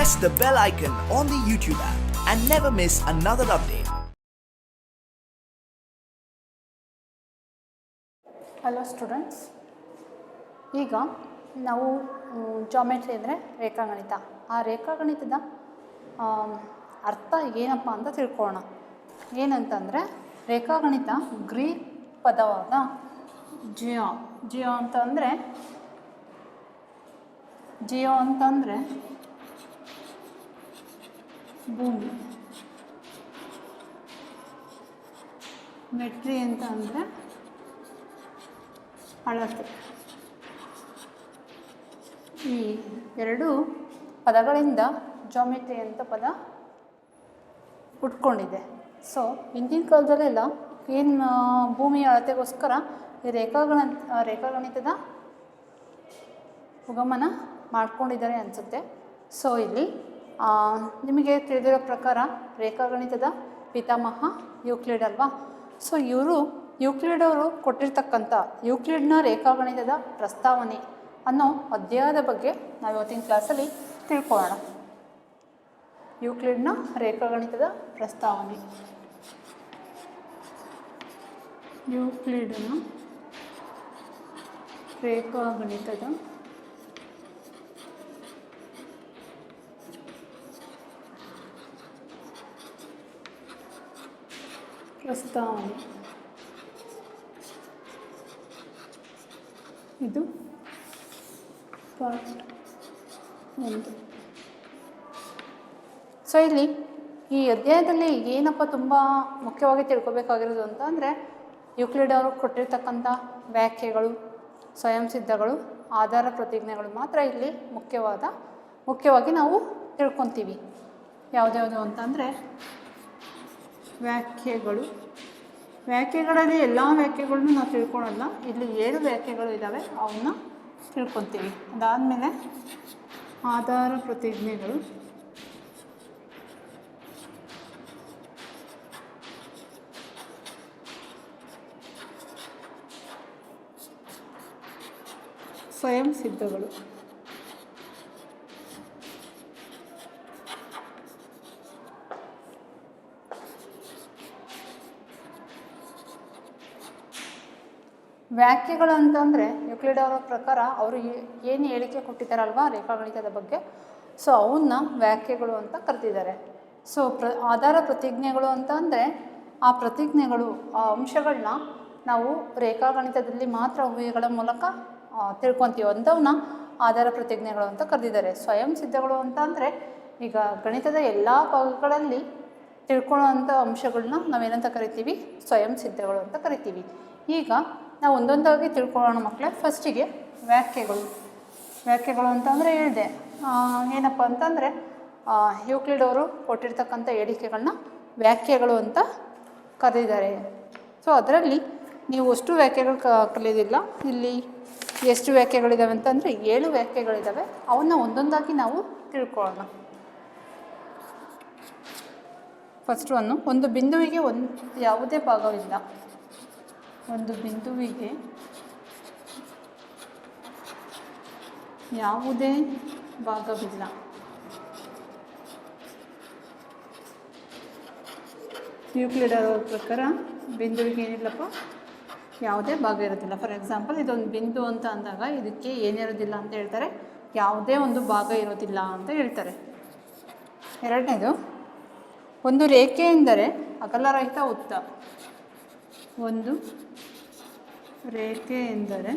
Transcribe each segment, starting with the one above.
press the bell icon on the YouTube app and never miss another update. Hello students, ಈಗ ನಾವು geometry ಅಂದರೆ ರೇಖಾಗಣಿತ. ಆ ರೇಖಾಗಣಿತದ ಅರ್ಥ ಏನಪ್ಪ ಅಂತ ತಿಳ್ಕೊಳ್ಳೋಣ. ಏನಂತಂದರೆ ರೇಖಾಗಣಿತ ಗ್ರೀಕ್ ಪದವಾದ ಜಿಯೋ ಅಂತಂದರೆ ಭೂಮಿ, ಮೆಟ್ರಿ ಅಂತ ಅಂದರೆ ಅಳತೆ. ಈ ಎರಡು ಪದಗಳಿಂದ ಜಾಮೆಟ್ರಿ ಅಂತ ಪದ ಹುಟ್ಕೊಂಡಿದೆ. ಸೊ ಹಿಂದಿನ ಕಾಲದಲ್ಲೆಲ್ಲ ಏನು ಭೂಮಿಯ ಅಳತೆಗೋಸ್ಕರ ಈ ರೇಖಾಗಣಿತದ ಉಗಮನ ಮಾಡ್ಕೊಂಡಿದ್ದಾರೆ ಅನಿಸುತ್ತೆ. ಸೊ ಇಲ್ಲಿ ನಿಮಗೆ ತಿಳಿದಿರೋ ಪ್ರಕಾರ ರೇಖಾಗಣಿತದ ಪಿತಾಮಹ ಯೂಕ್ಲಿಡ್ ಅಲ್ವಾ. ಸೊ ಯೂಕ್ಲಿಡ್ ಅವರು ಕೊಟ್ಟಿರ್ತಕ್ಕಂಥ ಯೂಕ್ಲಿಡ್ನ ರೇಖಾಗಣಿತದ ಪ್ರಸ್ತಾವನೆ ಅನ್ನೋ ಅಧ್ಯಾಯದ ಬಗ್ಗೆ ನಾವು ಇವತ್ತಿನ ಕ್ಲಾಸಲ್ಲಿ ತಿಳ್ಕೊಳ್ಳೋಣ. ಯೂಕ್ಲಿಡ್ನ ರೇಖಾಗಣಿತದ ಪ್ರಸ್ತಾವನೆ. ಯೂಕ್ಲಿಡ್ನ ರೇಖಾಗಣಿತದ ಪ್ರಸ್ತಾವನೆ. ಇದು ಪಾರ್ಟ್ 1. ಸೊ ಇಲ್ಲಿ ಈ ಅಧ್ಯಾಯದಲ್ಲಿ ಏನಪ್ಪ ತುಂಬ ಮುಖ್ಯವಾಗಿ ತಿಳ್ಕೊಬೇಕಾಗಿರೋದು ಅಂತ ಅಂದರೆ ಯೂಕ್ಲಿಡ್ ಅವರು ಕೊಟ್ಟಿರ್ತಕ್ಕಂಥ ವ್ಯಾಖ್ಯೆಗಳು, ಸ್ವಯಂ ಸಿದ್ಧಗಳು, ಆಧಾರ ಪ್ರತಿಜ್ಞೆಗಳು ಮಾತ್ರ ಇಲ್ಲಿ ಮುಖ್ಯವಾಗಿ ನಾವು ತಿಳ್ಕೊತೀವಿ. ಯಾವುದ್ಯಾವುದು ಅಂತಂದರೆ ವ್ಯಾಖ್ಯೆಗಳಲ್ಲಿ ಎಲ್ಲ ವ್ಯಾಖ್ಯೆಗಳನ್ನೂ ನಾವು ತಿಳ್ಕೊಳ್ಳೋಲ್ಲ. ಇಲ್ಲಿ 7 ವ್ಯಾಖ್ಯೆಗಳು ಇದ್ದಾವೆ, ಅವನ್ನ ತಿಳ್ಕೊತೀವಿ. ಅದಾದಮೇಲೆ ಆಧಾರ ಪ್ರತಿಜ್ಞೆಗಳು, ಸ್ವಯಂ ಸಿದ್ಧಗಳು, ವ್ಯಾಖ್ಯೆಗಳು ಅಂತಂದರೆ ಯೂಕ್ಲಿಡ್ ಅವರ ಪ್ರಕಾರ ಅವರು ಏನು ಹೇಳಿಕೆ ಕೊಟ್ಟಿದ್ದಾರಲ್ವ ರೇಖಾಗಣಿತದ ಬಗ್ಗೆ, ಸೊ ಅವನ್ನ ವ್ಯಾಖ್ಯೆಗಳು ಅಂತ ಕರೆದಿದ್ದಾರೆ. ಸೊ ಆಧಾರ ಪ್ರತಿಜ್ಞೆಗಳು ಅಂತ ಅಂದರೆ ಆ ಪ್ರತಿಜ್ಞೆಗಳು, ಆ ಅಂಶಗಳನ್ನ ನಾವು ರೇಖಾಗಣಿತದಲ್ಲಿ ಮಾತ್ರ ಊಹೆಗಳ ಮೂಲಕ ತಿಳ್ಕೊತೀವಿ, ಅಂಥವನ್ನ ಆಧಾರ ಪ್ರತಿಜ್ಞೆಗಳು ಅಂತ ಕರೆದಿದ್ದಾರೆ. ಸ್ವಯಂ ಸಿದ್ಧಗಳು ಅಂತ ಅಂದರೆ ಈಗ ಗಣಿತದ ಎಲ್ಲ ಭಾಗಗಳಲ್ಲಿ ತಿಳ್ಕೊಳ್ಳೋವಂಥ ಅಂಶಗಳನ್ನ ನಾವೇನಂತ ಕರಿತೀವಿ, ಸ್ವಯಂ ಸಿದ್ಧಗಳು ಅಂತ ಕರಿತೀವಿ. ಈಗ ನಾವು ಒಂದೊಂದಾಗಿ ತಿಳ್ಕೊಳ್ಳೋಣ ಮಕ್ಕಳೇ. ಫಸ್ಟಿಗೆ ವ್ಯಾಖ್ಯೆಗಳು ಅಂತಂದರೆ ಹೇಳಿದೆ ಏನಪ್ಪ ಅಂತಂದರೆ ಯೂಕ್ಲಿಡ್ ಅವರು ಕೊಟ್ಟಿರ್ತಕ್ಕಂಥ ಹೇಳಿಕೆಗಳನ್ನ ವ್ಯಾಖ್ಯೆಗಳು ಅಂತ ಕರೆದಿದ್ದಾರೆ. ಸೊ ಅದರಲ್ಲಿ ನೀವು ಅಷ್ಟು ವ್ಯಾಖ್ಯೆಗಳು ಕಲಿಯೋದಿಲ್ಲ. ಇಲ್ಲಿ ಎಷ್ಟು ವ್ಯಾಖ್ಯೆಗಳಿದ್ದಾವೆ ಅಂತಂದರೆ 7 ವ್ಯಾಖ್ಯೆಗಳಿದ್ದಾವೆ. ಅವನ್ನ ಒಂದೊಂದಾಗಿ ನಾವು ತಿಳ್ಕೊಳ್ಳೋಣ. ಫಸ್ಟ್ ಒಂದು ಬಿಂದುವಿಗೆ ಯಾವುದೇ ಭಾಗವಿಲ್ಲ. ಒಂದು ಬಿಂದುವಿಗೆ ಯಾವುದೇ ಭಾಗವಿಲ್ಲ. ಯೂಕ್ಲಿಡ್ ಅವರ ಪ್ರಕಾರ ಬಿಂದುವಿಗೆ ಏನಿಲ್ಲಪ್ಪ, ಯಾವುದೇ ಭಾಗ ಇರೋದಿಲ್ಲ. ಫಾರ್ ಎಕ್ಸಾಂಪಲ್ ಇದೊಂದು ಬಿಂದು ಅಂತ ಅಂದಾಗ ಇದಕ್ಕೆ ಏನಿರೋದಿಲ್ಲ ಅಂತ ಹೇಳ್ತಾರೆ, ಯಾವುದೇ ಒಂದು ಭಾಗ ಇರೋದಿಲ್ಲ ಅಂತ ಹೇಳ್ತಾರೆ. ಎರಡನೇದು, ಒಂದು ರೇಖೆ ಎಂದರೆ ಅಗಲರಹಿತ ಉದ್ದ. ಒಂದು ರೇಖೆ ಎಂದರೆ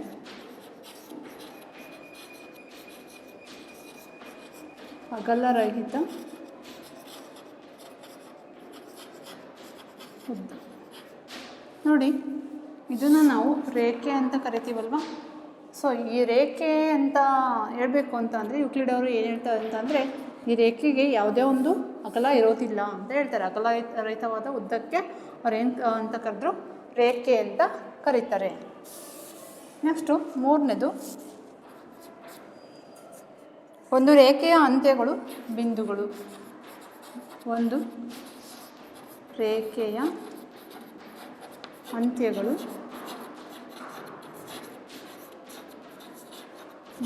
ಅಗಲರಹಿತ ಉದ್ದ. ನೋಡಿ, ಇದನ್ನು ನಾವು ರೇಖೆ ಅಂತ ಕರಿತೀವಲ್ವ. ಸೊ ಈ ರೇಖೆ ಅಂತ ಹೇಳಬೇಕು ಅಂತ ಅಂದರೆ ಯೂಕ್ಲಿಡ್ ಅವರು ಏನು ಹೇಳ್ತಾರೆ ಅಂತಂದರೆ ಈ ರೇಖೆಗೆ ಯಾವುದೇ ಒಂದು ಅಗಲ ಇರೋದಿಲ್ಲ ಅಂತ ಹೇಳ್ತಾರೆ. ಅಗಲರಹಿತವಾದ ಉದ್ದಕ್ಕೆ ಅವ್ರು ಏನು ಅಂತ ಕರೆದ್ರು, ರೇಖೆ ಅಂತ ಕರೀತಾರೆ. ನೆಕ್ಸ್ಟು 3ನೇದು, ಒಂದು ರೇಖೆಯ ಅಂತ್ಯಗಳು ಬಿಂದುಗಳು. ಒಂದು ರೇಖೆಯ ಅಂತ್ಯಗಳು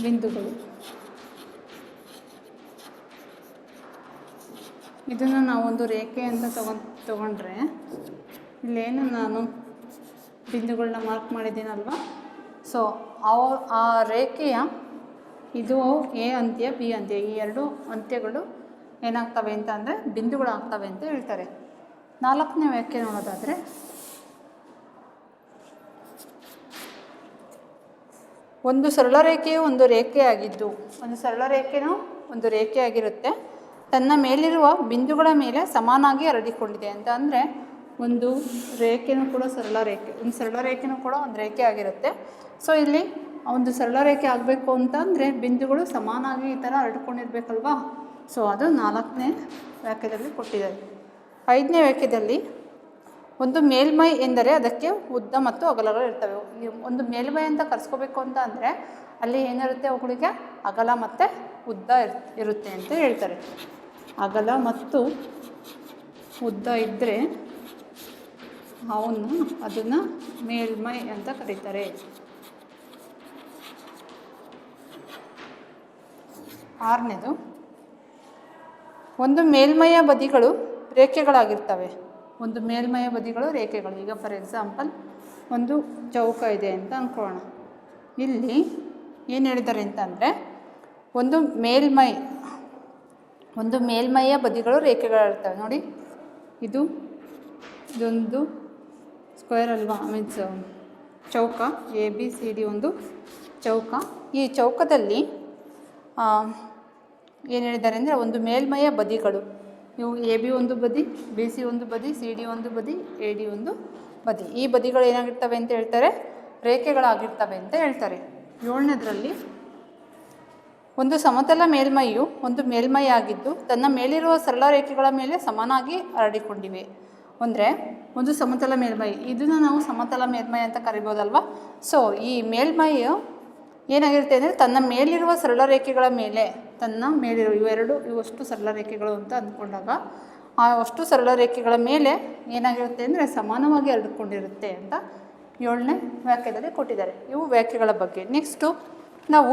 ಬಿಂದುಗಳು. ಇದನ್ನು ನಾವೊಂದು ರೇಖೆ ಅಂತ ತಗೊಂಡ್ರೆ ಇಲ್ಲೇನು ನಾನು ಬಿಂದುಗಳನ್ನ ಮಾರ್ಕ್ ಮಾಡಿದ್ದೀನಲ್ವ, ಸೊ ಆ ರೇಖೆಯ ಇದು ಎ ಅಂತ್ಯ ಬಿ ಅಂತ್ಯ, ಈ ಎರಡು ಅಂತ್ಯಗಳು ಏನಾಗ್ತವೆ ಅಂತ ಅಂದರೆ ಬಿಂದುಗಳಾಗ್ತವೆ ಅಂತ ಹೇಳ್ತಾರೆ. 4ನೇ ವ್ಯಾಖ್ಯೆ ನೋಡೋದಾದರೆ, ಒಂದು ಸರಳ ರೇಖೆಯು ಒಂದು ರೇಖೆಯಾಗಿದ್ದು, ಒಂದು ಸರಳ ರೇಖೆನೂ ಒಂದು ರೇಖೆಯಾಗಿರುತ್ತೆ, ತನ್ನ ಮೇಲಿರುವ ಬಿಂದುಗಳ ಮೇಲೆ ಸಮಾನಾಗಿ ಹರಡಿಕೊಂಡಿದೆ ಅಂತ ಅಂದರೆ ಒಂದು ರೇಖೆನೂ ಕೂಡ ಸರಳ ರೇಖೆ, ಒಂದು ಸರಳ ರೇಖೆನೂ ಕೂಡ ಒಂದು ರೇಖೆ ಆಗಿರುತ್ತೆ. ಸೊ ಇಲ್ಲಿ ಒಂದು ಸರಳ ರೇಖೆ ಆಗಬೇಕು ಅಂತ ಅಂದರೆ ಬಿಂದುಗಳು ಸಮಾನಾಗಿ ಈ ಥರ ಹರಡ್ಕೊಂಡಿರ್ಬೇಕಲ್ವಾ. ಸೊ ಅದು 4ನೇ ವಾಕ್ಯದಲ್ಲಿ ಕೊಟ್ಟಿದ್ದಾರೆ. 5ನೇ ವಾಕ್ಯದಲ್ಲಿ ಒಂದು ಮೇಲ್ಮೈ ಎಂದರೆ ಅದಕ್ಕೆ ಉದ್ದ ಮತ್ತು ಅಗಲಗಳು ಇರ್ತವೆ. ಒಂದು ಮೇಲ್ಮೈ ಅಂತ ಕರೆಸ್ಕೋಬೇಕು ಅಂತ ಅಂದರೆ ಅಲ್ಲಿ ಏನಿರುತ್ತೆ, ಅವುಗಳಿಗೆ ಅಗಲ ಮತ್ತು ಉದ್ದ ಇರುತ್ತೆ ಅಂತ ಹೇಳ್ತಾರೆ. ಅಗಲ ಮತ್ತು ಉದ್ದ ಇದ್ದರೆ ಅದನ್ನು ಮೇಲ್ಮೈ ಅಂತ ಕರೀತಾರೆ. 6ನೇದು, ಒಂದು ಮೇಲ್ಮೈಯ ಬದಿಗಳು ರೇಖೆಗಳಾಗಿರ್ತವೆ. ಒಂದು ಮೇಲ್ಮೈಯ ಬದಿಗಳು ರೇಖೆಗಳು. ಈಗ ಫಾರ್ ಎಕ್ಸಾಂಪಲ್ ಒಂದು ಚೌಕ ಇದೆ ಅಂತ ಅಂದ್ಕೊಳ್ಳೋಣ. ಇಲ್ಲಿ ಏನು ಹೇಳಿದ್ದಾರೆ ಅಂತ ಅಂದರೆ ಒಂದು ಮೇಲ್ಮೈಯ ಬದಿಗಳು ರೇಖೆಗಳಿರ್ತವೆ. ನೋಡಿ, ಇದೊಂದು ಸ್ಕ್ವೇರ್ ಅಲ್ವಾ, ಮೀನ್ಸ್ ಚೌಕ, ABCD ಒಂದು ಚೌಕ. ಈ ಚೌಕದಲ್ಲಿ ಏನು ಹೇಳಿದ್ದಾರೆ ಅಂದರೆ ಒಂದು ಮೇಲ್ಮೈಯ ಬದಿಗಳು, ಇವು AB ಒಂದು ಬದಿ, BC ಒಂದು ಬದಿ, CD ಒಂದು ಬದಿ, AD ಒಂದು ಬದಿ. ಈ ಬದಿಗಳು ಏನಾಗಿರ್ತವೆ ಅಂತ ಹೇಳ್ತಾರೆ, ರೇಖೆಗಳಾಗಿರ್ತವೆ ಅಂತ ಹೇಳ್ತಾರೆ. 7ನೇದರಲ್ಲಿ, ಒಂದು ಸಮತಲ ಮೇಲ್ಮೈಯು ಒಂದು ಮೇಲ್ಮೈಯಾಗಿದ್ದು ತನ್ನ ಮೇಲಿರುವ ಸರಳ ರೇಖೆಗಳ ಮೇಲೆ ಸಮಾನಾಗಿ ಹರಡಿಕೊಂಡಿವೆ. ಅಂದರೆ ಒಂದು ಸಮತಲ ಮೇಲ್ಮೈ, ಇದನ್ನು ನಾವು ಸಮತಲ ಮೇಲ್ಮೈ ಅಂತ ಕರಿಬೋದಲ್ವ. ಸೊ ಈ ಮೇಲ್ಮೈಯು ಏನಾಗಿರುತ್ತೆ ಅಂದರೆ ತನ್ನ ಮೇಲಿರುವ ಸರಳ ರೇಖೆಗಳ ಮೇಲೆ, ಇವಷ್ಟು ಸರಳ ರೇಖೆಗಳು ಅಂತ ಅಂದ್ಕೊಂಡಾಗ ಆ ಅಷ್ಟು ಸರಳ ರೇಖೆಗಳ ಮೇಲೆ ಏನಾಗಿರುತ್ತೆ ಅಂದರೆ ಸಮಾನವಾಗಿ ಹರಡಿಕೊಂಡಿರುತ್ತೆ ಅಂತ 7ನೇ ವಾಕ್ಯದಲ್ಲಿ ಕೊಟ್ಟಿದ್ದಾರೆ. ಇವು ವ್ಯಾಖ್ಯೆಗಳ ಬಗ್ಗೆ. ನೆಕ್ಸ್ಟು ನಾವು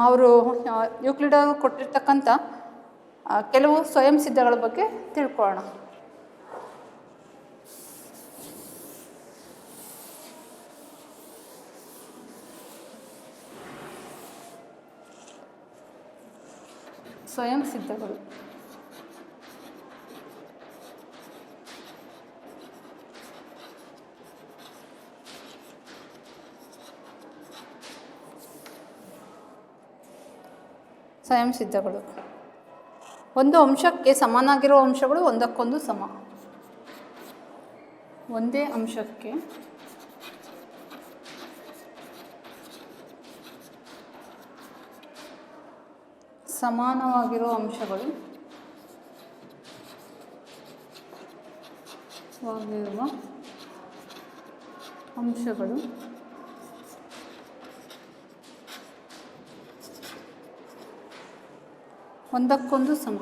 ಅವರು ಯೂಕ್ಲಿಡ್ ಅವರು ಕೊಟ್ಟಿರ್ತಕ್ಕಂಥ ಕೆಲವು ಸ್ವಯಂ ಸಿದ್ಧಗಳ ಬಗ್ಗೆ ತಿಳ್ಕೊಳ್ಳೋಣ. ಸ್ವಯಂ ಸಿದ್ಧಗಳು. ಸ್ವಯಂ ಸಿದ್ಧಗಳು ಒಂದು ಅಂಶಕ್ಕೆ ಸಮನಾಗಿರುವ ಅಂಶಗಳು ಒಂದಕ್ಕೊಂದು ಸಮ. ಒಂದೇ ಅಂಶಕ್ಕೆ ಸಮಾನವಾಗಿರುವ ಅಂಶಗಳು ಒಂದಕ್ಕೊಂದು ಸಮ.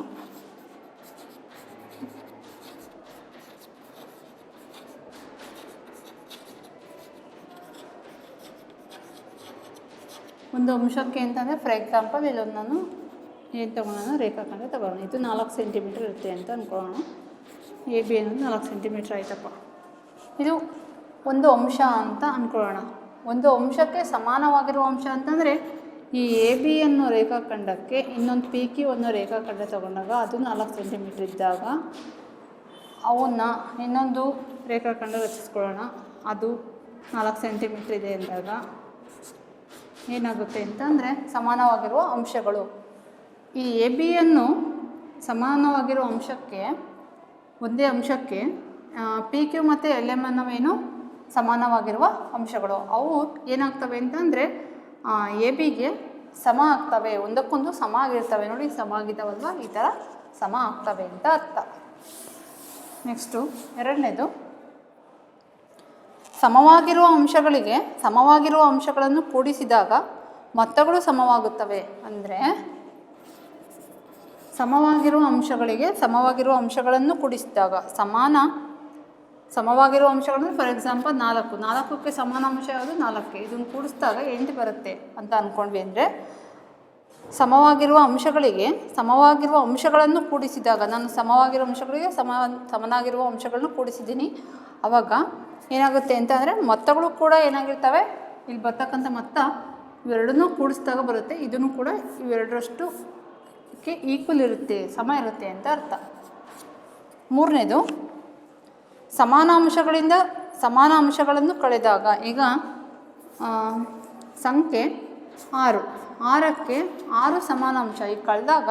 ಒಂದು ಅಂಶಕ್ಕೆ ಅಂತಂದರೆ ಫಾರ್ ಎಕ್ಸಾಂಪಲ್ ಇಲ್ಲೊಂದು ನಾನು ಏನು ತೊಗೊಳೋಣ, ರೇಖಾಖಂಡ ತೊಗೊಳ್ಳೋಣ. ಇದು 4 ಸೆಂಟಿಮೀಟ್ರ್ ಇರುತ್ತೆ ಅಂತ ಅಂದ್ಕೊಳ್ಳೋಣ. AB ಅನ್ನೋದು 4 ಸೆಂಟಿಮೀಟ್ರ್ ಆಯ್ತಪ್ಪ. ಇದು ಒಂದು ಅಂಶ ಅಂತ ಅಂದ್ಕೊಳ್ಳೋಣ. ಒಂದು ಅಂಶಕ್ಕೆ ಸಮಾನವಾಗಿರುವ ಅಂಶ ಅಂತಂದರೆ ಈ AB ಅನ್ನೋ ರೇಖಾಖಂಡಕ್ಕೆ ಇನ್ನೊಂದು PQ ಅನ್ನೋ ರೇಖಾಖಂಡ ತೊಗೊಂಡಾಗ ಅದು 4 ಸೆಂಟಿಮೀಟ್ರ್ ಇದ್ದಾಗ ಅವನ್ನ ಇನ್ನೊಂದು ರೇಖಾಖಂಡ ರಚಿಸ್ಕೊಳ್ಳೋಣ, ಅದು 4 ಸೆಂಟಿಮೀಟ್ರ್ ಇದೆ ಅಂದಾಗ ಏನಾಗುತ್ತೆ ಅಂತಂದರೆ ಸಮಾನವಾಗಿರುವ ಅಂಶಗಳು. ಈ ABಯನ್ನು ಸಮಾನವಾಗಿರುವ ಅಂಶಕ್ಕೆ, ಒಂದೇ ಅಂಶಕ್ಕೆ PQ ಮತ್ತು LM ಅನ್ನೋವೇನು ಸಮಾನವಾಗಿರುವ ಅಂಶಗಳು. ಅವು ಏನಾಗ್ತವೆ ಅಂತಂದರೆ ABಗೆ ಸಮ ಆಗ್ತವೆ, ಒಂದಕ್ಕೊಂದು ಸಮ ಆಗಿರ್ತವೆ. ನೋಡಿ, ಸಮ ಆಗಿದ್ದಾವಲ್ವ, ಈ ಥರ ಸಮ ಆಗ್ತವೆ ಅಂತ ಅರ್ಥ. ನೆಕ್ಸ್ಟು 2ನೇದು, ಸಮವಾಗಿರುವ ಅಂಶಗಳನ್ನು ಕೂಡಿಸಿದಾಗ ಮೊತ್ತಗಳು ಸಮವಾಗುತ್ತವೆ. ಅಂದರೆ ಸಮವಾಗಿರುವ ಅಂಶಗಳನ್ನು ಕೂಡಿಸಿದಾಗ ಸಮವಾಗಿರುವ ಅಂಶಗಳನ್ನು ಫಾರ್ ಎಕ್ಸಾಂಪಲ್ 4ಕ್ಕೆ ಸಮಾನ ಅಂಶ ಯಾವುದು 4. ಇದನ್ನು ಕೂಡಿಸಿದಾಗ 8 ಬರುತ್ತೆ ಅಂತ ಅಂದ್ಕೊಂಡ್ವಿ ಅಂದರೆ ಸಮವಾಗಿರುವ ಅಂಶಗಳಿಗೆ ಸಮವಾಗಿರುವ ಅಂಶಗಳನ್ನು ಕೂಡಿಸಿದಾಗ, ನಾನು ಸಮವಾಗಿರುವ ಅಂಶಗಳಿಗೆ ಸಮನಾಗಿರುವ ಅಂಶಗಳನ್ನು ಕೂಡಿಸಿದ್ದೀನಿ, ಆವಾಗ ಏನಾಗುತ್ತೆ ಅಂತ ಅಂದರೆ ಮೊತ್ತಗಳು ಕೂಡ ಏನಾಗಿರ್ತವೆ, ಇಲ್ಲಿ ಬರ್ತಕ್ಕಂಥ ಮೊತ್ತ ಇವೆರಡನ್ನೂ ಕೂಡಿಸಿದಾಗ ಬರುತ್ತೆ. ಇದನ್ನು ಕೂಡ ಇವೆರಡರಷ್ಟು ಈಕ್ವಲ್ ಇರುತ್ತೆ, ಸಮ ಇರುತ್ತೆ ಅಂತ ಅರ್ಥ. ಮೂರನೇದು, ಸಮಾನ ಅಂಶಗಳಿಂದ ಸಮಾನ ಅಂಶಗಳನ್ನು ಕಳೆದಾಗ. ಈಗ ಸಂಖ್ಯೆ 6ಕ್ಕೆ 6 ಸಮಾನ ಅಂಶ ಈಗ ಕಳೆದಾಗ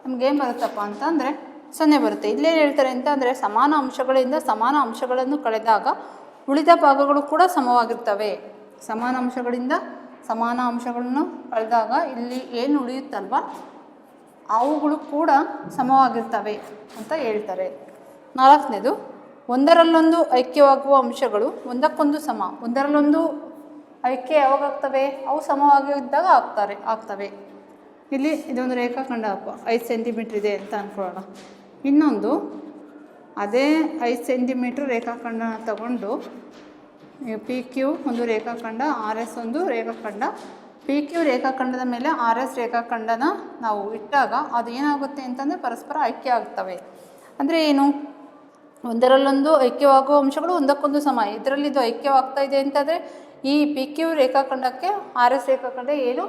ನಮಗೇನು ಬರುತ್ತಪ್ಪ ಅಂತಂದರೆ 0 ಬರುತ್ತೆ. ಇಲ್ಲೇನು ಹೇಳ್ತಾರೆ ಅಂತಂದರೆ ಸಮಾನ ಅಂಶಗಳಿಂದ ಸಮಾನ ಅಂಶಗಳನ್ನು ಕಳೆದಾಗ ಉಳಿದ ಭಾಗಗಳು ಕೂಡ ಸಮವಾಗಿರ್ತವೆ. ಸಮಾನ ಅಂಶಗಳಿಂದ ಸಮಾನ ಅಂಶಗಳನ್ನು ಕಳೆದಾಗ ಇಲ್ಲಿ ಏನು ಉಳಿಯುತ್ತಲ್ವ ಅವುಗಳು ಕೂಡ ಸಮವಾಗಿರ್ತವೆ ಅಂತ ಹೇಳ್ತಾರೆ. 4ನೇದು, ಒಂದರಲ್ಲೊಂದು ಐಕ್ಯವಾಗುವ ಅಂಶಗಳು ಒಂದಕ್ಕೊಂದು ಸಮ. ಒಂದರಲ್ಲೊಂದು ಐಕ್ಯ ಯಾವಾಗಾಗ್ತವೆ, ಅವು ಸಮವಾಗಿದ್ದಾಗ ಆಗ್ತವೆ. ಇಲ್ಲಿ ಇದೊಂದು ರೇಖಾಖಂಡ 5 ಸೆಂಟಿಮೀಟ್ರ್ ಇದೆ ಅಂತ ಅಂದ್ಕೊಳ್ಳೋಣ. ಇನ್ನೊಂದು ಅದೇ 5 ಸೆಂಟಿಮೀಟ್ರ್ ರೇಖಾಖಂಡ ತಗೊಂಡು ಪಿ ಕ್ಯೂ ಒಂದು ರೇಖಾಖಂಡ, ಆರ್ ಎಸ್ ಒಂದು ರೇಖಾಖಂಡ. ಪಿ ಕ್ಯೂ ರೇಖಾಖಂಡದ ಮೇಲೆ ಆರ್ ಎಸ್ ರೇಖಾಖಂಡನ ನಾವು ಇಟ್ಟಾಗ ಅದು ಏನಾಗುತ್ತೆ ಅಂತಂದರೆ ಪರಸ್ಪರ ಐಕ್ಯ ಆಗ್ತವೆ. ಅಂದರೆ ಏನು, ಒಂದರಲ್ಲೊಂದು ಐಕ್ಯವಾಗುವ ಅಂಶಗಳು ಒಂದಕ್ಕೊಂದು ಸಮ. ಇದರಲ್ಲಿ ಇದು ಐಕ್ಯವಾಗ್ತಾ ಇದೆ ಅಂತಂದರೆ ಈ ಪಿ ಕ್ಯೂ ರೇಖಾಖಂಡಕ್ಕೆ ಆರ್ ಎಸ್ ರೇಖಾಖಂಡ ಏನು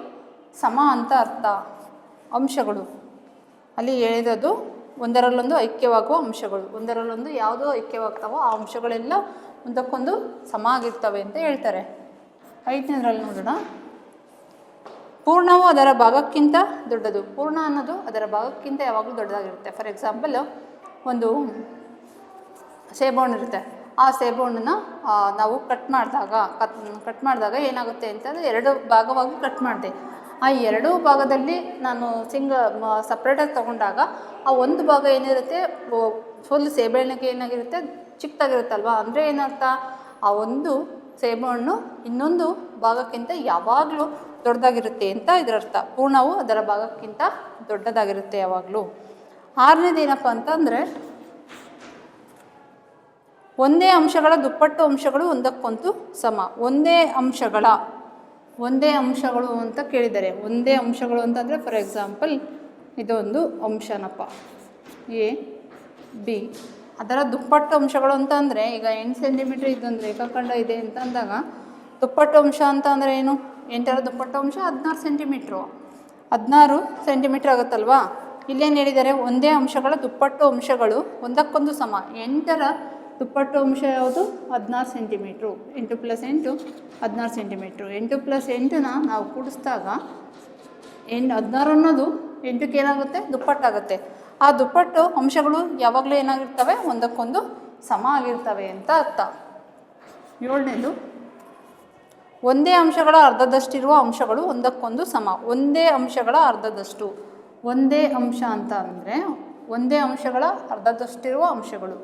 ಸಮ ಅಂತ ಅರ್ಥ. ಅಂಶಗಳು ಅಲ್ಲಿ ಹೇಳಿರೋದು ಒಂದರಲ್ಲೊಂದು ಐಕ್ಯವಾಗುವ ಅಂಶಗಳು, ಒಂದರಲ್ಲೊಂದು ಯಾವುದೋ ಐಕ್ಯವಾಗ್ತಾವೋ ಆ ಅಂಶಗಳೆಲ್ಲ ಒಂದಕ್ಕೊಂದು ಸಮ ಆಗಿರ್ತವೆ ಅಂತ ಹೇಳ್ತಾರೆ. 5ನೇದ್ರಲ್ಲಿ ನೋಡೋಣ, ಪೂರ್ಣವು ಅದರ ಭಾಗಕ್ಕಿಂತ ದೊಡ್ಡದು. ಪೂರ್ಣ ಅನ್ನೋದು ಅದರ ಭಾಗಕ್ಕಿಂತ ಯಾವಾಗಲೂ ದೊಡ್ಡದಾಗಿರುತ್ತೆ. ಫಾರ್ ಎಕ್ಸಾಂಪಲ್, ಒಂದು ಸೇಬುಹಣ್ಣು ಇರುತ್ತೆ. ಆ ಸೇಬುಹಣ್ಣನ್ನು ನಾವು ಕಟ್ ಮಾಡಿದಾಗ ಏನಾಗುತ್ತೆ ಅಂತಂದರೆ 2 ಭಾಗವಾಗಿ ಕಟ್ ಮಾಡಿದೆ. ಆ 2 ಭಾಗದಲ್ಲಿ ನಾನು ಸಪ್ರೇಟಾಗಿ ತೊಗೊಂಡಾಗ ಆ ಒಂದು ಭಾಗ ಏನಿರುತ್ತೆ ಫುಲ್ ಸೇಬೆಹಣ್ಣಿಗೆ ಏನಾಗಿರುತ್ತೆ ಚಿಕ್ಕದಾಗಿರುತ್ತಲ್ವ. ಅಂದರೆ ಏನರ್ಥ, ಆ ಒಂದು ಸೇಬುಹಣ್ಣು ಇನ್ನೊಂದು ಭಾಗಕ್ಕಿಂತ ಯಾವಾಗಲೂ ದೊಡ್ಡದಾಗಿರುತ್ತೆ ಅಂತ ಇದರರ್ಥ. ಪೂರ್ಣವು ಅದರ ಭಾಗಕ್ಕಿಂತ ದೊಡ್ಡದಾಗಿರುತ್ತೆ ಯಾವಾಗಲೂ. 6ನೇದು ಏನಪ್ಪ ಅಂತಂದರೆ, ಒಂದೇ ಅಂಶಗಳ ದುಪ್ಪಟ್ಟು ಅಂಶಗಳು ಒಂದಕ್ಕೊಂದು ಸಮ. ಒಂದೇ ಅಂಶಗಳು ಅಂತ ಕೇಳಿದ್ದಾರೆ. ಒಂದೇ ಅಂಶಗಳು ಅಂತಂದರೆ ಫಾರ್ ಎಕ್ಸಾಂಪಲ್ ಇದೊಂದು ಅಂಶನಪ್ಪ ಎ ಬಿ, ಅದರ ದುಪ್ಪಟ್ಟು ಅಂಶಗಳು ಅಂತ ಅಂದರೆ ಈಗ 8 ಸೆಂಟಿಮೀಟ್ರ್ ಇದೊಂದು ರೇಖಾಖಂಡ ಇದೆ ಅಂತ ಅಂದಾಗ ದುಪ್ಪಟ್ಟು ಅಂಶ ಅಂತ ಅಂದರೆ ಏನು, 8ರ ದುಪ್ಪಟ್ಟು ಅಂಶ 16 ಸೆಂಟಿಮೀಟ್ರು. 16 ಸೆಂಟಿಮೀಟ್ರ್ ಆಗುತ್ತಲ್ವಾ. ಇಲ್ಲೇನು ಹೇಳಿದ್ದಾರೆ, ಒಂದೇ ಅಂಶಗಳ ದುಪ್ಪಟ್ಟು ಅಂಶಗಳು ಒಂದಕ್ಕೊಂದು ಸಮ. 8ರ ದುಪ್ಪಟ್ಟು ಅಂಶ ಯಾವುದು 16 ಸೆಂಟಿಮೀಟ್ರು. 8 + 8 16 ಸೆಂಟಿಮೀಟ್ರು. 8 + 8ನ ನಾವು ಕೂಡಿಸಿದಾಗ 16 ಅನ್ನೋದು 8ಕ್ಕೆ ಏನಾಗುತ್ತೆ ದುಪ್ಪಟ್ಟಾಗುತ್ತೆ. ಆ ದುಪ್ಪಟ್ಟು ಅಂಶಗಳು ಯಾವಾಗಲೂ ಏನಾಗಿರ್ತವೆ ಒಂದಕ್ಕೊಂದು ಸಮ ಆಗಿರ್ತವೆ ಅಂತ ಅರ್ಥ. 7ನೇದು, ಒಂದೇ ಅಂಶಗಳ ಅರ್ಧದಷ್ಟಿರುವ ಅಂಶಗಳು ಒಂದಕ್ಕೊಂದು ಸಮ. ಒಂದೇ ಅಂಶಗಳ ಅರ್ಧದಷ್ಟು. ಒಂದೇ ಅಂಶ ಅಂತ ಅಂದರೆ ಒಂದೇ ಅಂಶಗಳ ಅರ್ಧದಷ್ಟಿರುವ ಅಂಶಗಳು.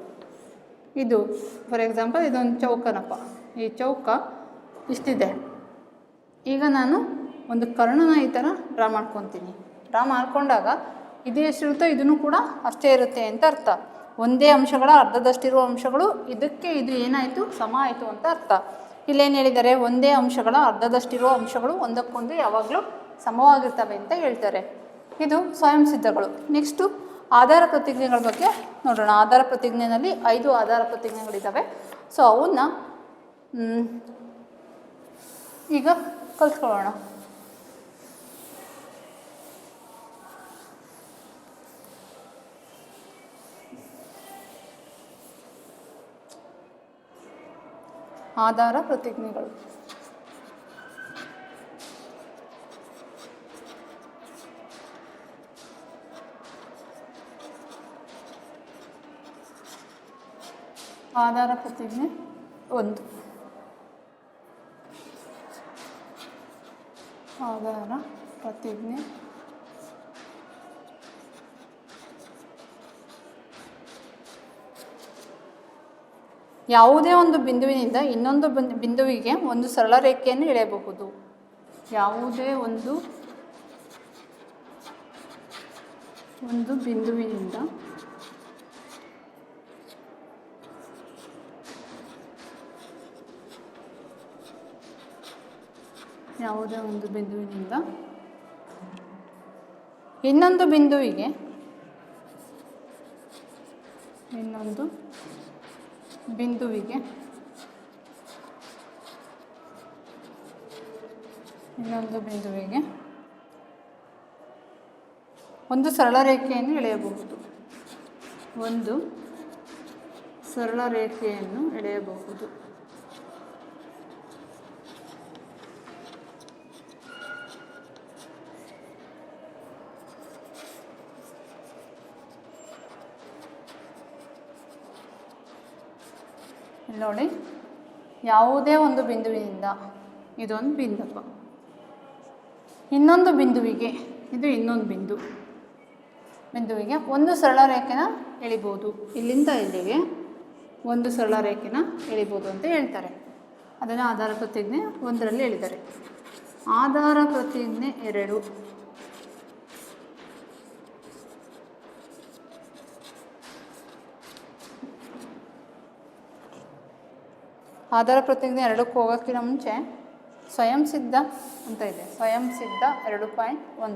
ಇದು ಫಾರ್ ಎಕ್ಸಾಂಪಲ್ ಇದೊಂದು ಚೌಕನಪ್ಪ. ಈ ಚೌಕ ಇಷ್ಟಿದೆ. ಈಗ ನಾನು ಒಂದು ಕರ್ಣನ ಈ ಥರ ಡ್ರಾ ಮಾಡ್ಕೊತೀನಿ. ಡ್ರಾ ಮಾಡ್ಕೊಂಡಾಗ ಇದು ಎಷ್ಟಿರುತ್ತೋ ಇದನ್ನು ಕೂಡ ಅಷ್ಟೇ ಇರುತ್ತೆ ಅಂತ ಅರ್ಥ. ಒಂದೇ ಅಂಶಗಳ ಅರ್ಧದಷ್ಟಿರುವ ಅಂಶಗಳು ಇದಕ್ಕೆ ಇದು ಏನಾಯಿತು ಸಮ ಆಯಿತು ಅಂತ ಅರ್ಥ. ಇಲ್ಲೇನು ಹೇಳಿದ್ದಾರೆ, ಒಂದೇ ಅಂಶಗಳ ಅರ್ಧದಷ್ಟಿರುವ ಅಂಶಗಳು ಒಂದಕ್ಕೊಂದು ಯಾವಾಗಲೂ ಸಮವಾಗಿರ್ತವೆ ಅಂತ ಹೇಳ್ತಾರೆ. ಇದು ಸ್ವಯಂ ಸಿದ್ಧಗಳು. ನೆಕ್ಸ್ಟು ಆಧಾರ ಪ್ರತಿಜ್ಞೆಗಳ ಬಗ್ಗೆ ನೋಡೋಣ. ಆಧಾರ ಪ್ರತಿಜ್ಞೆಯಲ್ಲಿ 5 ಆಧಾರ ಪ್ರತಿಜ್ಞೆಗಳಿದ್ದಾವೆ. ಸೊ ಅವನ್ನ ಈಗ ಕಲ್ತ್ಕೊಳ್ಳೋಣ. ಆಧಾರ ಪ್ರತಿಜ್ಞೆಗಳು. ಆಧಾರ ಪ್ರತಿಜ್ಞೆ 1. ಆಧಾರ ಪ್ರತಿಜ್ಞೆ ಯಾವುದೇ ಒಂದು ಬಿಂದುವಿನಿಂದ ಇನ್ನೊಂದು ಬಿಂದುವಿಗೆ ಒಂದು ಸರಳ ರೇಖೆಯನ್ನು ಎಳೆಯಬಹುದು. ಯಾವುದೇ ಒಂದು ಬಿಂದುವಿನಿಂದ ಇನ್ನೊಂದು ಬಿಂದುವಿಗೆ ಒಂದು ಸರಳ ರೇಖೆಯನ್ನು ಎಳೆಯಬಹುದು. ಇಲ್ಲಿ ನೋಡಿ, ಯಾವುದೇ ಒಂದು ಬಿಂದುವಿನಿಂದ, ಇದೊಂದು ಬಿಂದಪ್ಪ, ಇನ್ನೊಂದು ಬಿಂದುವಿಗೆ, ಇದು ಇನ್ನೊಂದು ಬಿಂದುವಿಗೆ ಒಂದು ಸರಳ ರೇಖೆನ ಎಳಿಬೋದು. ಇಲ್ಲಿಂದ ಇಲ್ಲಿಗೆ ಒಂದು ಸರಳ ರೇಖೆನ ಎಳಿಬೋದು ಅಂತ ಹೇಳ್ತಾರೆ. ಅದನ್ನು ಆಧಾರ ಪ್ರತಿಜ್ಞೆ 1ರಲ್ಲಿ ಹೇಳಿದ್ದಾರೆ. ಆಧಾರ ಪ್ರತಿಜ್ಞೆ 2. ಆಧಾರ ಪ್ರತಿಜ್ಞೆ 2ಕ್ಕೆ ಹೋಗೋಕ್ಕಿಂತ ಮುಂಚೆ ಸ್ವಯಂ ಸಿದ್ಧ ಅಂತ ಇದೆ. ಸ್ವಯಂ ಸಿದ್ಧ 2.1.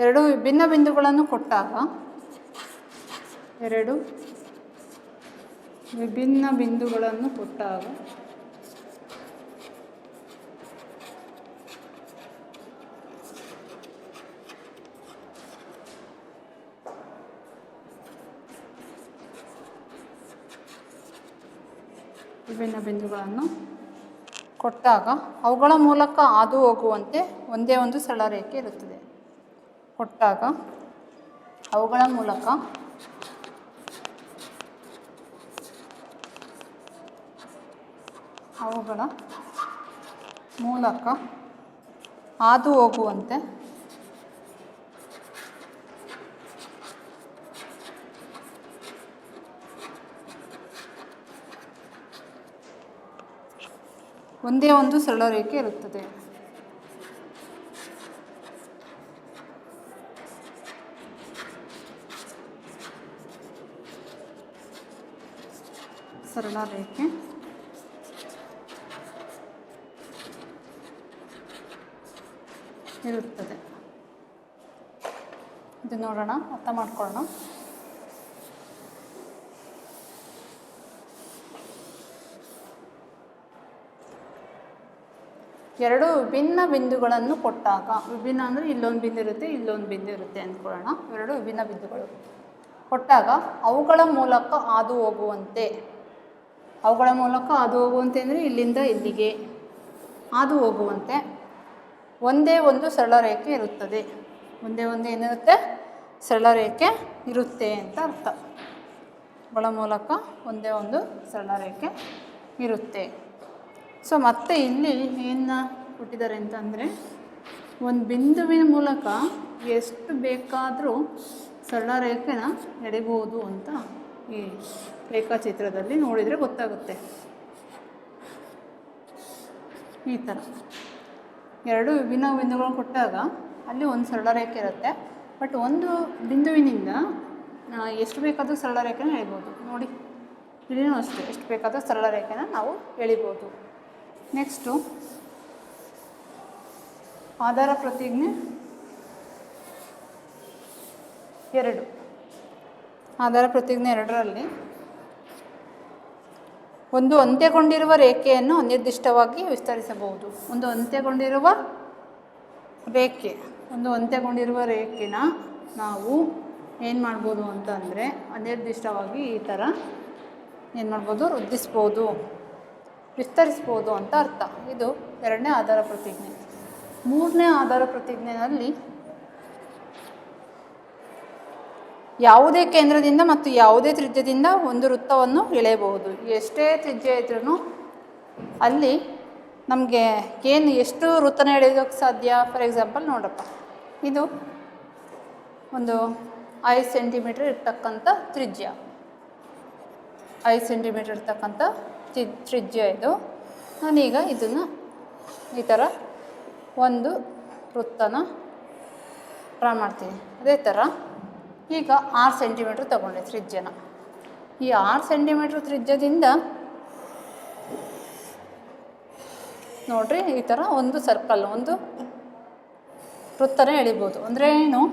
ಎರಡು ವಿಭಿನ್ನ ಬಿಂದುಗಳನ್ನು ಕೊಟ್ಟಾಗ ವಿಭಿನ್ನ ಬಿಂದುಗಳನ್ನು ಕೊಟ್ಟಾಗ ಅವುಗಳ ಮೂಲಕ ಹಾದು ಹೋಗುವಂತೆ ಒಂದೇ ಒಂದು ಸರಳ ರೇಖೆ ಇರುತ್ತದೆ. ಅವುಗಳ ಮೂಲಕ ಹಾದು ಹೋಗುವಂತೆ ಒಂದೇ ಒಂದು ಸರಳ ರೇಖೆ ಇರುತ್ತದೆ. ಸರಳ ರೇಖೆ ಇರುತ್ತದೆ. ಇದು ನೋಡೋಣ, ಅರ್ಥ ಮಾಡ್ಕೊಳ್ಳೋಣ. ಎರಡು ವಿಭಿನ್ನ ಬಿಂದುಗಳನ್ನು ಕೊಟ್ಟಾಗ, ವಿಭಿನ್ನ ಅಂದರೆ ಇಲ್ಲೊಂದು ಬಿಂದು ಇರುತ್ತೆ, ಇಲ್ಲೊಂದು ಬಿಂದು ಇರುತ್ತೆ ಅಂದ್ಕೊಳ್ಳೋಣ. ಎರಡು ವಿಭಿನ್ನ ಬಿಂದುಗಳು ಕೊಟ್ಟಾಗ ಅವುಗಳ ಮೂಲಕ ಹಾದು ಹೋಗುವಂತೆ ಅಂದರೆ ಇಲ್ಲಿಂದ ಇಲ್ಲಿಗೆ ಹಾದು ಹೋಗುವಂತೆ ಒಂದೇ ಒಂದು ಸರಳ ರೇಖೆ ಇರುತ್ತದೆ. ಏನಿರುತ್ತೆ? ಸರಳ ರೇಖೆ ಇರುತ್ತೆ ಅಂತ ಅರ್ಥ. ಅವುಗಳ ಮೂಲಕ ಒಂದೇ ಒಂದು ಸರಳ ರೇಖೆ ಇರುತ್ತೆ. ಸೊ ಮತ್ತೆ ಇಲ್ಲಿ ಏನು ಕೊಟ್ಟಿದ್ದಾರೆ ಅಂತಂದರೆ, ಒಂದು ಬಿಂದುವಿನ ಮೂಲಕ ಎಷ್ಟು ಬೇಕಾದರೂ ಸರಳ ರೇಖೆನ ಎಳಿಬೋದು ಅಂತ ಈ ರೇಖಾಚಿತ್ರದಲ್ಲಿ ನೋಡಿದರೆ ಗೊತ್ತಾಗುತ್ತೆ. ಈ ಥರ ಎರಡು ವಿಭಿನ್ನ ಬಿಂದುಗಳನ್ನು ಕೊಟ್ಟಾಗ ಅಲ್ಲಿ ಒಂದು ಸರಳ ರೇಖೆ ಇರುತ್ತೆ. ಬಟ್ ಒಂದು ಬಿಂದುವಿನಿಂದ ಎಷ್ಟು ಬೇಕಾದರೂ ಸರಳ ರೇಖೆನ ಎಳಿಬೋದು. ನೋಡಿ, ಇಲ್ಲಿನೂ ಅಷ್ಟೇ, ಎಷ್ಟು ಬೇಕಾದರೂ ಸರಳ ರೇಖೆನ ನಾವು ಎಳಿಬೋದು. ನೆಕ್ಸ್ಟು ಆಧಾರ ಪ್ರತಿಜ್ಞೆ 2. ಆಧಾರ ಪ್ರತಿಜ್ಞೆ 2ರಲ್ಲಿ ಒಂದು ಅಂತ್ಯಗೊಂಡಿರುವ ರೇಖೆಯನ್ನು ಅನಿರ್ದಿಷ್ಟವಾಗಿ ವಿಸ್ತರಿಸಬಹುದು. ಒಂದು ಅಂತ್ಯಗೊಂಡಿರುವ ರೇಖೆನ ನಾವು ಏನು ಮಾಡ್ಬೋದು ಅಂತಂದರೆ, ಅನಿರ್ದಿಷ್ಟವಾಗಿ ಈ ಥರ ಏನು ಮಾಡ್ಬೋದು, ವೃದ್ಧಿಸ್ಬೋದು, ವಿಸ್ತರಿಸ್ಬೋದು ಅಂತ ಅರ್ಥ. ಇದು 2ನೇ ಆಧಾರ ಪ್ರತಿಜ್ಞೆ. 3ನೇ ಆಧಾರ ಪ್ರತಿಜ್ಞೆಯಲ್ಲಿ ಯಾವುದೇ ಕೇಂದ್ರದಿಂದ ಮತ್ತು ಯಾವುದೇ ತ್ರಿಜ್ಯದಿಂದ ಒಂದು ವೃತ್ತವನ್ನು ಎಳೆಯಬಹುದು. ಎಷ್ಟೇ ತ್ರಿಜ್ಯ ಇದ್ರೂ ಅಲ್ಲಿ ನಮಗೆ ಎಷ್ಟು ವೃತ್ತನ ಎಳೆಯೋಕ್ಕೆ ಸಾಧ್ಯ? ಫಾರ್ ಎಕ್ಸಾಂಪಲ್ ನೋಡಪ್ಪ, ಇದು ಒಂದು 5 ಸೆಂಟಿಮೀಟರ್ ಇರ್ತಕ್ಕಂಥ ತ್ರಿಜ್ಯ. 5 ಸೆಂಟಿಮೀಟರ್ ಇರ್ತಕ್ಕಂಥ ತ್ರಿಜ್ಯ ಇದು. ನಾನೀಗ ಇದನ್ನು ಈ ಥರ ಒಂದು ವೃತ್ತನ ಡ್ರಾ ಮಾಡ್ತೀನಿ. ಅದೇ ಥರ ಈಗ 6 ಸೆಂಟಿಮೀಟ್ರ್ ತಗೊಂಡೆ ತ್ರಿಜ್ಯನ. ಈ 6 ಸೆಂಟಿಮೀಟ್ರ್ ತ್ರಿಜ್ಯದಿಂದ ನೋಡಿರಿ ಈ ಥರ ಒಂದು ಸರ್ಕಲ್, ಒಂದು ವೃತ್ತನ ಎಳಿಬೋದು. ಅಂದರೆ ಏನು,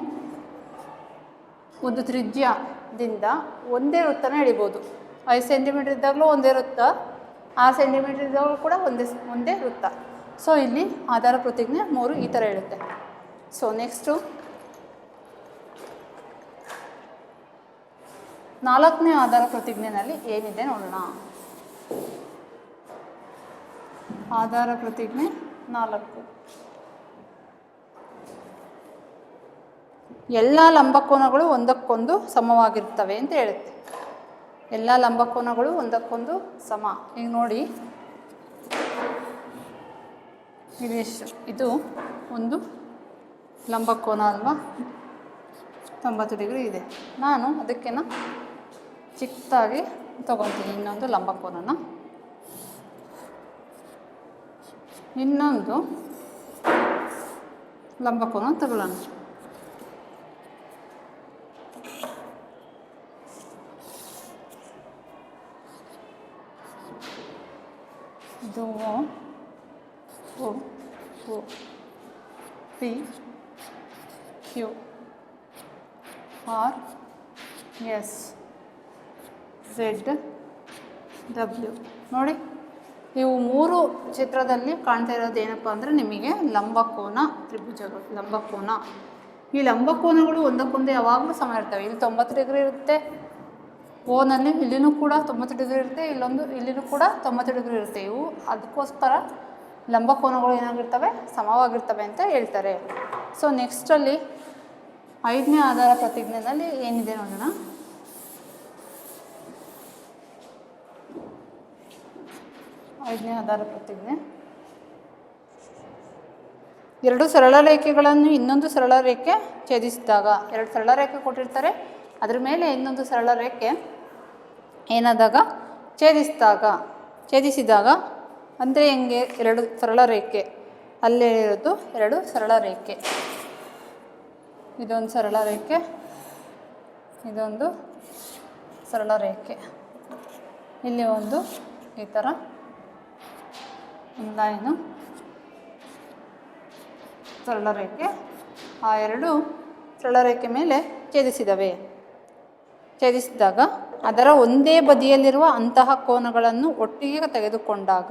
ಒಂದು ತ್ರಿಜ್ಯದಿಂದ ಒಂದೇ ವೃತ್ತನ ಎಳಿಬೋದು. 5 ಸೆಂಟಿಮೀಟ್ರ್ ಇದ್ದಾಗಲೂ ಒಂದೇ ವೃತ್ತ, 6 ಸೆಂಟಿಮೀಟ್ರ್ ಇದ್ದಾಗಲೂ ಕೂಡ ಒಂದೇ ವೃತ್ತ. ಸೊ ಇಲ್ಲಿ ಆಧಾರ ಪ್ರತಿಜ್ಞೆ 3 ಈ ಥರ ಇರುತ್ತೆ. ಸೊ ನೆಕ್ಸ್ಟು 4ನೇ ಆಧಾರ ಪ್ರತಿಜ್ಞೆಯಲ್ಲಿ ಏನಿದೆ ನೋಡೋಣ. ಆಧಾರ ಪ್ರತಿಜ್ಞೆ 4, ಎಲ್ಲ ಲಂಬಕೋನಗಳು ಒಂದಕ್ಕೊಂದು ಸಮವಾಗಿರ್ತವೆ ಅಂತ ಹೇಳುತ್ತೆ. ಎಲ್ಲ ಲಂಬಕೋನಗಳು ಒಂದಕ್ಕೊಂದು ಸಮ. ಈಗ ನೋಡಿ ಇದು ಒಂದು ಲಂಬಕೋನ ಅಲ್ವಾ, 90 ಡಿಗ್ರಿ ಇದೆ. ನಾನು ಅದಕ್ಕೆನ ಚಿಕ್ಕದಾಗಿ ತಗೊತೀನಿ ಇನ್ನೊಂದು ಲಂಬಕೋನನ. ಇನ್ನೊಂದು ಲಂಬಕೋನ ತಗೊಳ್ಳೋಣ. ಇದು O P Q R S Z W. ನೋಡಿ, ಇವು 3 ಚಿತ್ರದಲ್ಲಿ ಕಾಣ್ತಾ ಇರೋದು ಏನಪ್ಪ ಅಂದರೆ ನಿಮಗೆ ಲಂಬಕೋನ ತ್ರಿಭುಜಗಳು. ಲಂಬಕೋನ, ಈ ಲಂಬಕೋನಗಳು ಒಂದಕ್ಕೊಂದು ಯಾವಾಗಲೂ ಸಮ ಇರ್ತವೆ. ಇಲ್ಲಿ 90 ಡಿಗ್ರಿ ಇರುತ್ತೆ ಓನಲ್ಲಿ, ಇಲ್ಲಿನೂ ಕೂಡ 90 ಡಿಗ್ರಿ ಇರುತ್ತೆ, ಇಲ್ಲಿನೂ ಕೂಡ 90 ಡಿಗ್ರಿ ಇರುತ್ತೆ. ಇವು ಅದಕ್ಕೋಸ್ಕರ ಲಂಬಕೋನಗಳು ಏನಾಗಿರ್ತವೆ, ಸಮವಾಗಿರ್ತವೆ ಅಂತ ಹೇಳ್ತಾರೆ. ಸೊ ನೆಕ್ಸ್ಟಲ್ಲಿ 5ನೇ ಆಧಾರ ಪ್ರತಿಜ್ಞೆಯಲ್ಲಿ ಏನಿದೆ ನೋಡೋಣ. 5ನೇ ಆಧಾರ ಪ್ರತಿಜ್ಞೆ, 2 ಸರಳ ರೇಖೆಗಳನ್ನು ಇನ್ನೊಂದು ಸರಳ ರೇಖೆ ಛೇದಿಸಿದಾಗ, 2 ಸರಳ ರೇಖೆ ಕೊಟ್ಟಿರ್ತಾರೆ, ಅದ್ರ ಮೇಲೆ ಇನ್ನೊಂದು ಸರಳ ರೇಖೆ ಏನಾದಾಗ ಛೇದಿಸಿದಾಗ ಅಂದರೆ ಹೆಂಗೆ, 2 ಸರಳ ರೇಖೆ ಅಲ್ಲೇ ಇರೋದು 2 ಸರಳ ರೇಖೆ, ಇದೊಂದು ಸರಳ ರೇಖೆ, ಇದೊಂದು ಸರಳ ರೇಖೆ, ಇಲ್ಲಿ ಒಂದು ಈ ಥರ ಲೈನು ಸರಳ ರೇಖೆ, ಆ 2 ಸರಳ ರೇಖೆ ಮೇಲೆ ಛೇದಿಸಿದಾಗ ಅದರ ಒಂದೇ ಬದಿಯಲ್ಲಿರುವ ಅಂತಹ ಕೋನಗಳನ್ನು ಒಟ್ಟಿಗೆ ತೆಗೆದುಕೊಂಡಾಗ,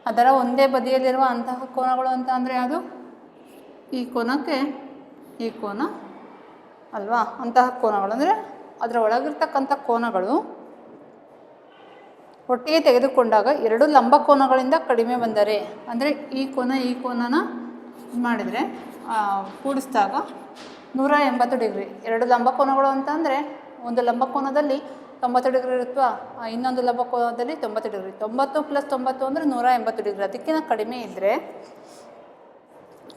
ಅದರ ಒಂದೇ ಬದಿಯಲ್ಲಿರುವ ಅಂತಹ ಕೋನಗಳು ಅಂತ ಅಂದರೆ ಯಾವುದು, ಈ ಕೋನಕ್ಕೆ ಈ ಕೋನ ಅಲ್ವಾ, ಅಂತಹ ಕೋನಗಳು ಅಂದರೆ ಅದರ ಒಳಗಿರ್ತಕ್ಕಂಥ ಕೋನಗಳು ಒಟ್ಟಿಗೆ ತೆಗೆದುಕೊಂಡಾಗ 2 ಲಂಬಕೋನಗಳಿಂದ ಕಡಿಮೆ ಬಂದರೆ, ಅಂದರೆ ಈ ಕೋನನ ಮಾಡಿದರೆ ಕೂಡಿಸಿದಾಗ 180 ಡಿಗ್ರಿ. 2 ಲಂಬಕೋನಗಳು ಅಂತ ಅಂದರೆ ಒಂದು ಲಂಬಕೋನದಲ್ಲಿ 90 ಡಿಗ್ರಿ ಇರುತ್ತವಾ, ಇನ್ನೊಂದು ಲಂಬಕೋನದಲ್ಲಿ 90 ಡಿಗ್ರಿ. 90 + 90 ಅಂದರೆ 180 ಡಿಗ್ರಿ. ಅದಕ್ಕಿಂತ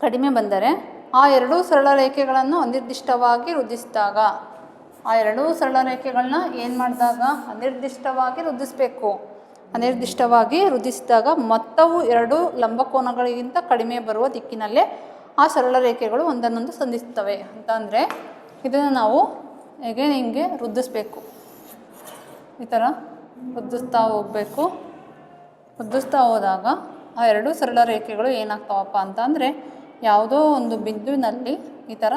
ಕಡಿಮೆ ಬಂದರೆ ಆ 2 ಸರಳ ರೇಖೆಗಳನ್ನು ಅನಿರ್ದಿಷ್ಟವಾಗಿ ವೃದ್ಧಿಸಿದಾಗ, ಆ 2 ಸರಳ ರೇಖೆಗಳನ್ನ ಏನು ಮಾಡಿದಾಗ ಅನಿರ್ದಿಷ್ಟವಾಗಿ ವೃದ್ಧಿಸಬೇಕು. ಅನಿರ್ದಿಷ್ಟವಾಗಿ ವೃದ್ಧಿಸಿದಾಗ ಮೊತ್ತವು 2 ಲಂಬಕೋನಗಳಿಗಿಂತ ಕಡಿಮೆ ಬರುವ ದಿಕ್ಕಿನಲ್ಲೇ ಆ ಸರಳ ರೇಖೆಗಳು ಒಂದನ್ನೊಂದು ಸಂಧಿಸುತ್ತವೆ ಅಂತ ಅಂದರೆ ಇದನ್ನು ನಾವು ಹಿಂಗೆ ವೃದ್ಧಿಸಬೇಕು. ಈ ಥರ ವೃದ್ಧಿಸ್ತಾ ಹೋಗಬೇಕು. ವೃದ್ಧಿಸ್ತಾ ಹೋದಾಗ ಆ 2 ಸರಳ ರೇಖೆಗಳು ಏನಾಗ್ತಾವಪ್ಪ ಅಂತ ಅಂದರೆ ಯಾವುದೋ ಒಂದು ಬಿಂದುವಿನಲ್ಲಿ ಈ ಥರ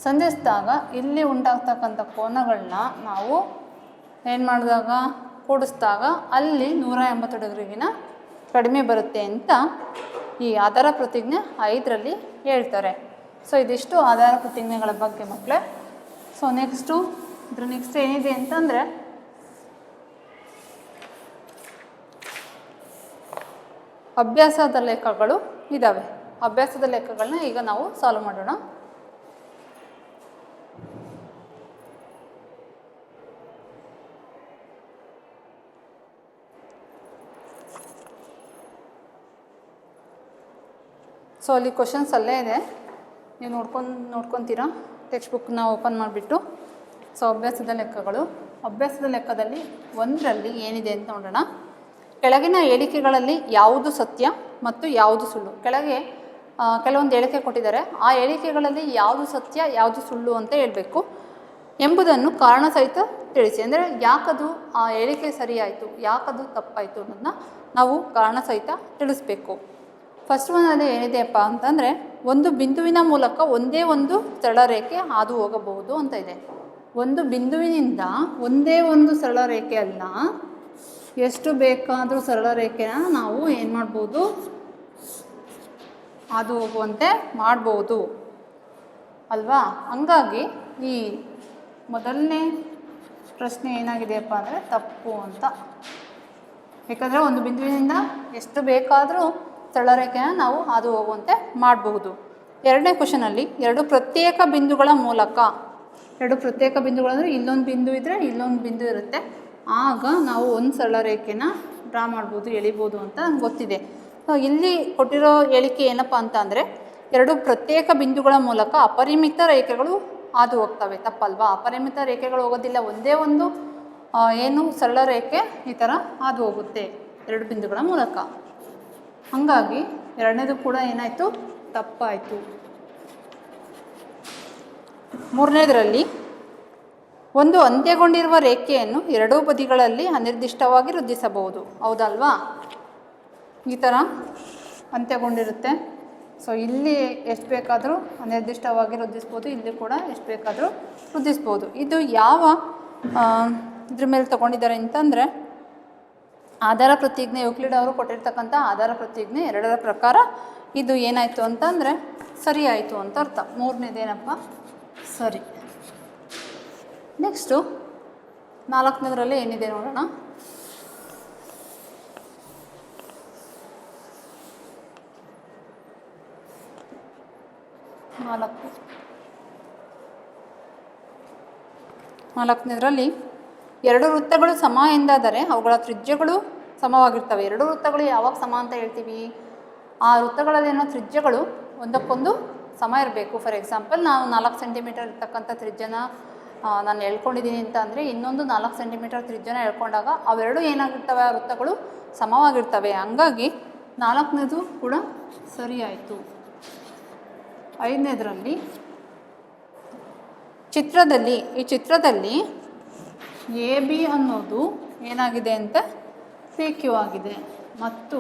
ಸಂಧಿಸಿದಾಗ ಇಲ್ಲಿ ಉಂಟಾಗ್ತಕ್ಕಂಥ ಕೋನಗಳನ್ನ ನಾವು ಏನು ಮಾಡಿದಾಗ ಕೂಡಿಸಿದಾಗ ಅಲ್ಲಿ 180 ಡಿಗ್ರಿಗಿನ ಕಡಿಮೆ ಬರುತ್ತೆ ಅಂತ ಈ ಆಧಾರ ಪ್ರತಿಜ್ಞೆ 5ರಲ್ಲಿ ಹೇಳ್ತಾರೆ. ಸೊ ಇದಿಷ್ಟು ಆಧಾರ ಪ್ರತಿಜ್ಞೆಗಳ ಬಗ್ಗೆ ಮಕ್ಕಳೇ. ಸೊ ನೆಕ್ಸ್ಟ್ ಏನಿದೆ ಅಂತಂದರೆ ಅಭ್ಯಾಸದ ಲೆಕ್ಕಗಳು ಇದ್ದಾವೆ. ಅಭ್ಯಾಸದ ಲೆಕ್ಕಗಳನ್ನ ಈಗ ನಾವು ಸಾಲ್ವ್ ಮಾಡೋಣ. ಸೊ ಅಲ್ಲಿ ಕ್ವಶನ್ಸ್ ಅಲ್ಲೇ ಇದೆ, ನೀವು ನೋಡ್ಕೊತೀರಾ ಟೆಕ್ಸ್ಟ್ ಬುಕ್ನ ಓಪನ್ ಮಾಡಿಬಿಟ್ಟು. ಸೊ ಅಭ್ಯಾಸದ ಲೆಕ್ಕದಲ್ಲಿ 1ರಲ್ಲಿ ಏನಿದೆ ಅಂತ ನೋಡೋಣ. ಕೆಳಗಿನ ಹೇಳಿಕೆಗಳಲ್ಲಿ ಯಾವುದು ಸತ್ಯ ಮತ್ತು ಯಾವುದು ಸುಳ್ಳು. ಕೆಳಗೆ ಕೆಲವೊಂದು ಹೇಳಿಕೆ ಕೊಟ್ಟಿದ್ದಾರೆ. ಆ ಹೇಳಿಕೆಗಳಲ್ಲಿ ಯಾವುದು ಸತ್ಯ ಯಾವುದು ಸುಳ್ಳು ಅಂತ ಹೇಳಬೇಕು ಎಂಬುದನ್ನು ಕಾರಣ ಸಹಿತ ತಿಳಿಸಿ. ಅಂದರೆ ಯಾಕದು ಆ ಹೇಳಿಕೆ ಸರಿಯಾಯಿತು, ಯಾಕದು ತಪ್ಪಾಯಿತು ಅನ್ನೋದನ್ನ ನಾವು ಕಾರಣ ಸಹಿತ ತಿಳಿಸ್ಬೇಕು. ಫಸ್ಟ್ ಒನ್ ಅದೇ ಏನಿದೆಯಪ್ಪ ಅಂತಂದರೆ, ಒಂದು ಬಿಂದುವಿನ ಮೂಲಕ ಒಂದೇ ಒಂದು ಸರಳ ರೇಖೆ ಹಾದು ಹೋಗಬಹುದು ಅಂತ ಇದೆ. ಒಂದು ಬಿಂದುವಿನಿಂದ ಒಂದೇ ಒಂದು ಸರಳ ರೇಖೆ ಅಲ್ಲ, ಎಷ್ಟು ಬೇಕಾದರೂ ಸರಳ ರೇಖೆನ ನಾವು ಏನು ಮಾಡ್ಬೋದು, ಹಾದು ಹೋಗುವಂತೆ ಮಾಡ್ಬೋದು ಅಲ್ವಾ. ಹಂಗಾಗಿ ಈ ಮೊದಲನೇ ಪ್ರಶ್ನೆ ಏನಾಗಿದೆಯಪ್ಪ ಅಂದರೆ ತಪ್ಪು ಅಂತ. ಯಾಕಂದರೆ ಒಂದು ಬಿಂದುವಿನಿಂದ ಎಷ್ಟು ಬೇಕಾದರೂ ಸರಳ ರೇಖೆನ ನಾವು ಹಾದು ಹೋಗುವಂತೆ ಮಾಡಬಹುದು. ಎರಡನೇ ಕ್ವಶನಲ್ಲಿ ಎರಡು ಪ್ರತ್ಯೇಕ ಬಿಂದುಗಳ ಮೂಲಕ, ಎರಡು ಪ್ರತ್ಯೇಕ ಬಿಂದುಗಳಂದರೆ ಇಲ್ಲೊಂದು ಬಿಂದು ಇದ್ದರೆ ಇಲ್ಲೊಂದು ಬಿಂದು ಇರುತ್ತೆ, ಆಗ ನಾವು ಒಂದು ಸರಳ ರೇಖೆನ ಡ್ರಾ ಮಾಡ್ಬೋದು, ಎಳಿಬೋದು ಅಂತ ನಂಗೆ ಗೊತ್ತಿದೆ. ಇಲ್ಲಿ ಕೊಟ್ಟಿರೋ ಹೇಳಿಕೆ ಏನಪ್ಪ ಅಂತ ಅಂದರೆ, ಎರಡು ಪ್ರತ್ಯೇಕ ಬಿಂದುಗಳ ಮೂಲಕ ಅಪರಿಮಿತ ರೇಖೆಗಳು ಹಾದು ಹೋಗ್ತವೆ. ತಪ್ಪಲ್ವಾ? ಅಪರಿಮಿತ ರೇಖೆಗಳು ಹೋಗೋದಿಲ್ಲ, ಒಂದೇ ಒಂದು ಏನು ಸರಳ ರೇಖೆ ಈ ಥರ ಹಾದು ಹೋಗುತ್ತೆ ಎರಡು ಬಿಂದುಗಳ ಮೂಲಕ. ಹಾಗಾಗಿ ಎರಡನೇದು ಕೂಡ ಏನಾಯಿತು, ತಪ್ಪಾಯಿತು. ಮೂರನೇದರಲ್ಲಿ ಒಂದು ಅಂತ್ಯಗೊಂಡಿರುವ ರೇಖೆಯನ್ನು ಎರಡೂ ಬದಿಗಳಲ್ಲಿ ಅನಿರ್ದಿಷ್ಟವಾಗಿ ವೃದ್ಧಿಸಬಹುದು. ಹೌದಲ್ವಾ? ಈ ಥರ ಅಂತ್ಯಗೊಂಡಿರುತ್ತೆ. ಸೊ ಇಲ್ಲಿ ಎಷ್ಟು ಬೇಕಾದರೂ ಅನಿರ್ದಿಷ್ಟವಾಗಿ ವೃದ್ಧಿಸ್ಬೋದು, ಇಲ್ಲಿ ಕೂಡ ಎಷ್ಟು ಬೇಕಾದರೂ ವೃದ್ಧಿಸ್ಬೋದು. ಇದು ಯಾವ ಇದ್ರ ಮೇಲೆ ತೊಗೊಂಡಿದ್ದಾರೆ ಅಂತಂದರೆ, ಆಧಾರ ಪ್ರತಿಜ್ಞೆ, ಯೂಕ್ಲಿಡ್ ಅವರು ಕೊಟ್ಟಿರ್ತಕ್ಕಂಥ ಆಧಾರ ಪ್ರತಿಜ್ಞೆ 2ರ ಪ್ರಕಾರ ಇದು ಏನಾಯಿತು ಅಂತಂದರೆ ಸರಿ ಆಯಿತು ಅಂತ ಅರ್ಥ. ಮೂರನೇದೇನಪ್ಪ, ಸರಿ. ನೆಕ್ಸ್ಟು 4ನೇದರಲ್ಲಿ ಏನಿದೆ ನೋಡೋಣ. ನಾಲ್ಕನೇದರಲ್ಲಿ ಎರಡು ವೃತ್ತಗಳು ಸಮ ಎಂದಾದರೆ ಅವುಗಳ ತ್ರಿಜ್ಯಗಳು ಸಮವಾಗಿರ್ತವೆ. ಎರಡು ವೃತ್ತಗಳು ಯಾವಾಗ ಸಮ ಅಂತ ಹೇಳ್ತೀವಿ, ಆ ವೃತ್ತಗಳಲ್ಲಿನ ತ್ರಿಜ್ಯಗಳು ಒಂದಕ್ಕೊಂದು ಸಮ ಇರಬೇಕು. ಫಾರ್ ಎಕ್ಸಾಂಪಲ್, ನಾವು 4 ಸೆಂಟಿಮೀಟರ್ ಇರ್ತಕ್ಕಂಥ ತ್ರಿಜ್ಯನ ನಾನು ಹೇಳ್ಕೊಂಡಿದ್ದೀನಿ ಅಂತ ಅಂದರೆ, ಇನ್ನೊಂದು 4 ಸೆಂಟಿಮೀಟರ್ ತ್ರಿಜ್ಯನ ಹೇಳ್ಕೊಂಡಾಗ ಅವೆರಡು ಏನಾಗಿರ್ತವೆ, ಆ ವೃತ್ತಗಳು ಸಮವಾಗಿರ್ತವೆ. ಹಂಗಾಗಿ 4ನೇದು ಕೂಡ ಸರಿಯಾಯಿತು. 5ನೇದರಲ್ಲಿ ಈ ಚಿತ್ರದಲ್ಲಿ ಎ ಬಿ ಅನ್ನೋದು ಏನಾಗಿದೆ ಅಂತ ಪಿ ಕ್ಯೂ ಆಗಿದೆ, ಮತ್ತು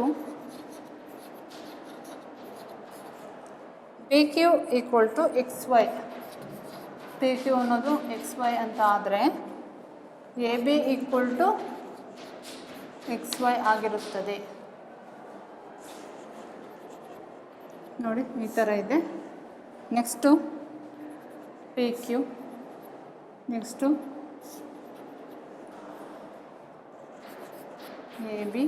P Q equal to X Y, P Q ಅನ್ನೋದು ಎಕ್ಸ್ ವೈ ಅಂತ ಆದರೆ A B equal to X Y ಆಗಿರುತ್ತದೆ. ನೋಡಿ ಈ ಥರ ಇದೆ. Next P Q, next A B,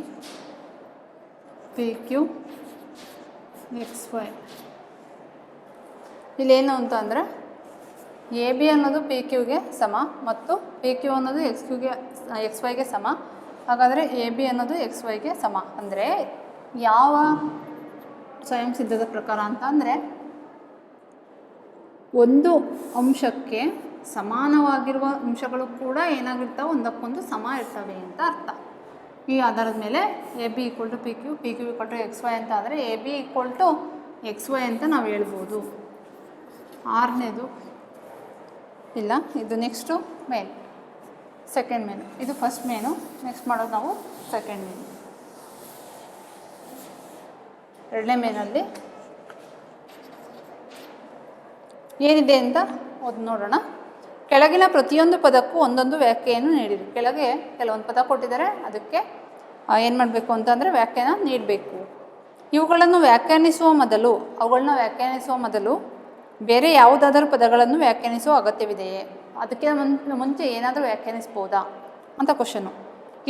P Q, X Y. ಇಲ್ಲೇನು ಅಂತ ಅಂದರೆ, ಎ ಬಿ ಅನ್ನೋದು ಪಿ ಕ್ಯೂಗೆ ಸಮ ಮತ್ತು ಪಿ ಕ್ಯೂ ಅನ್ನೋದು ಎಕ್ಸ್ ವೈಗೆ ಸಮ. ಹಾಗಾದರೆ ಎ ಬಿ ಅನ್ನೋದು ಎಕ್ಸ್ ವೈಗೆ ಸಮ. ಅಂದರೆ ಯಾವ ಸ್ವಯಂ ಸಿದ್ಧದ ಪ್ರಕಾರ ಅಂತ ಅಂದರೆ, ಒಂದು ಅಂಶಕ್ಕೆ ಸಮಾನವಾಗಿರುವ ಅಂಶಗಳು ಕೂಡ ಏನಾಗಿರ್ತವೆ, ಒಂದಕ್ಕೊಂದು ಸಮ ಇರ್ತವೆ ಅಂತ ಅರ್ಥ. ಈ ಆಧಾರದ ಮೇಲೆ A B equal to P Q, P Q equal to X Y ಅಂತ ಆದರೆ A B equal to X Y ಅಂತ ನಾವು ಹೇಳ್ಬೋದು. 6ನೇದು ಇಲ್ಲ, ಇದು ನೆಕ್ಸ್ಟು ಮೇನ್, ಸೆಕೆಂಡ್ ಮೇನು. ಇದು ಫಸ್ಟ್ ಮೇನು, ನೆಕ್ಸ್ಟ್ ಮಾಡೋದು ನಾವು ಸೆಕೆಂಡ್ ಮೇನು. 2ನೇ ಮೇನಲ್ಲಿ ಏನಿದೆ ಅಂತ ಓದಿ ನೋಡೋಣ. ಕೆಳಗಿನ ಪ್ರತಿಯೊಂದು ಪದಕ್ಕೂ ಒಂದೊಂದು ವ್ಯಾಖ್ಯೆಯನ್ನು ನೀಡಿರಿ. ಕೆಳಗೆ ಕೆಲವೊಂದು ಪದ ಕೊಟ್ಟಿದ್ದಾರೆ, ಅದಕ್ಕೆ ಏನು ಮಾಡಬೇಕು ಅಂತಂದರೆ ವ್ಯಾಖ್ಯಾನ ನೀಡಬೇಕು. ಅವುಗಳನ್ನ ವ್ಯಾಖ್ಯಾನಿಸುವ ಮೊದಲು ಬೇರೆ ಯಾವುದಾದರೂ ಪದಗಳನ್ನು ವ್ಯಾಖ್ಯಾನಿಸುವ ಅಗತ್ಯವಿದೆಯೇ? ಅದಕ್ಕೆ ಮುಂಚೆ ಏನಾದರೂ ವ್ಯಾಖ್ಯಾನಿಸ್ಬೋದಾ ಅಂತ ಕ್ವಶನು.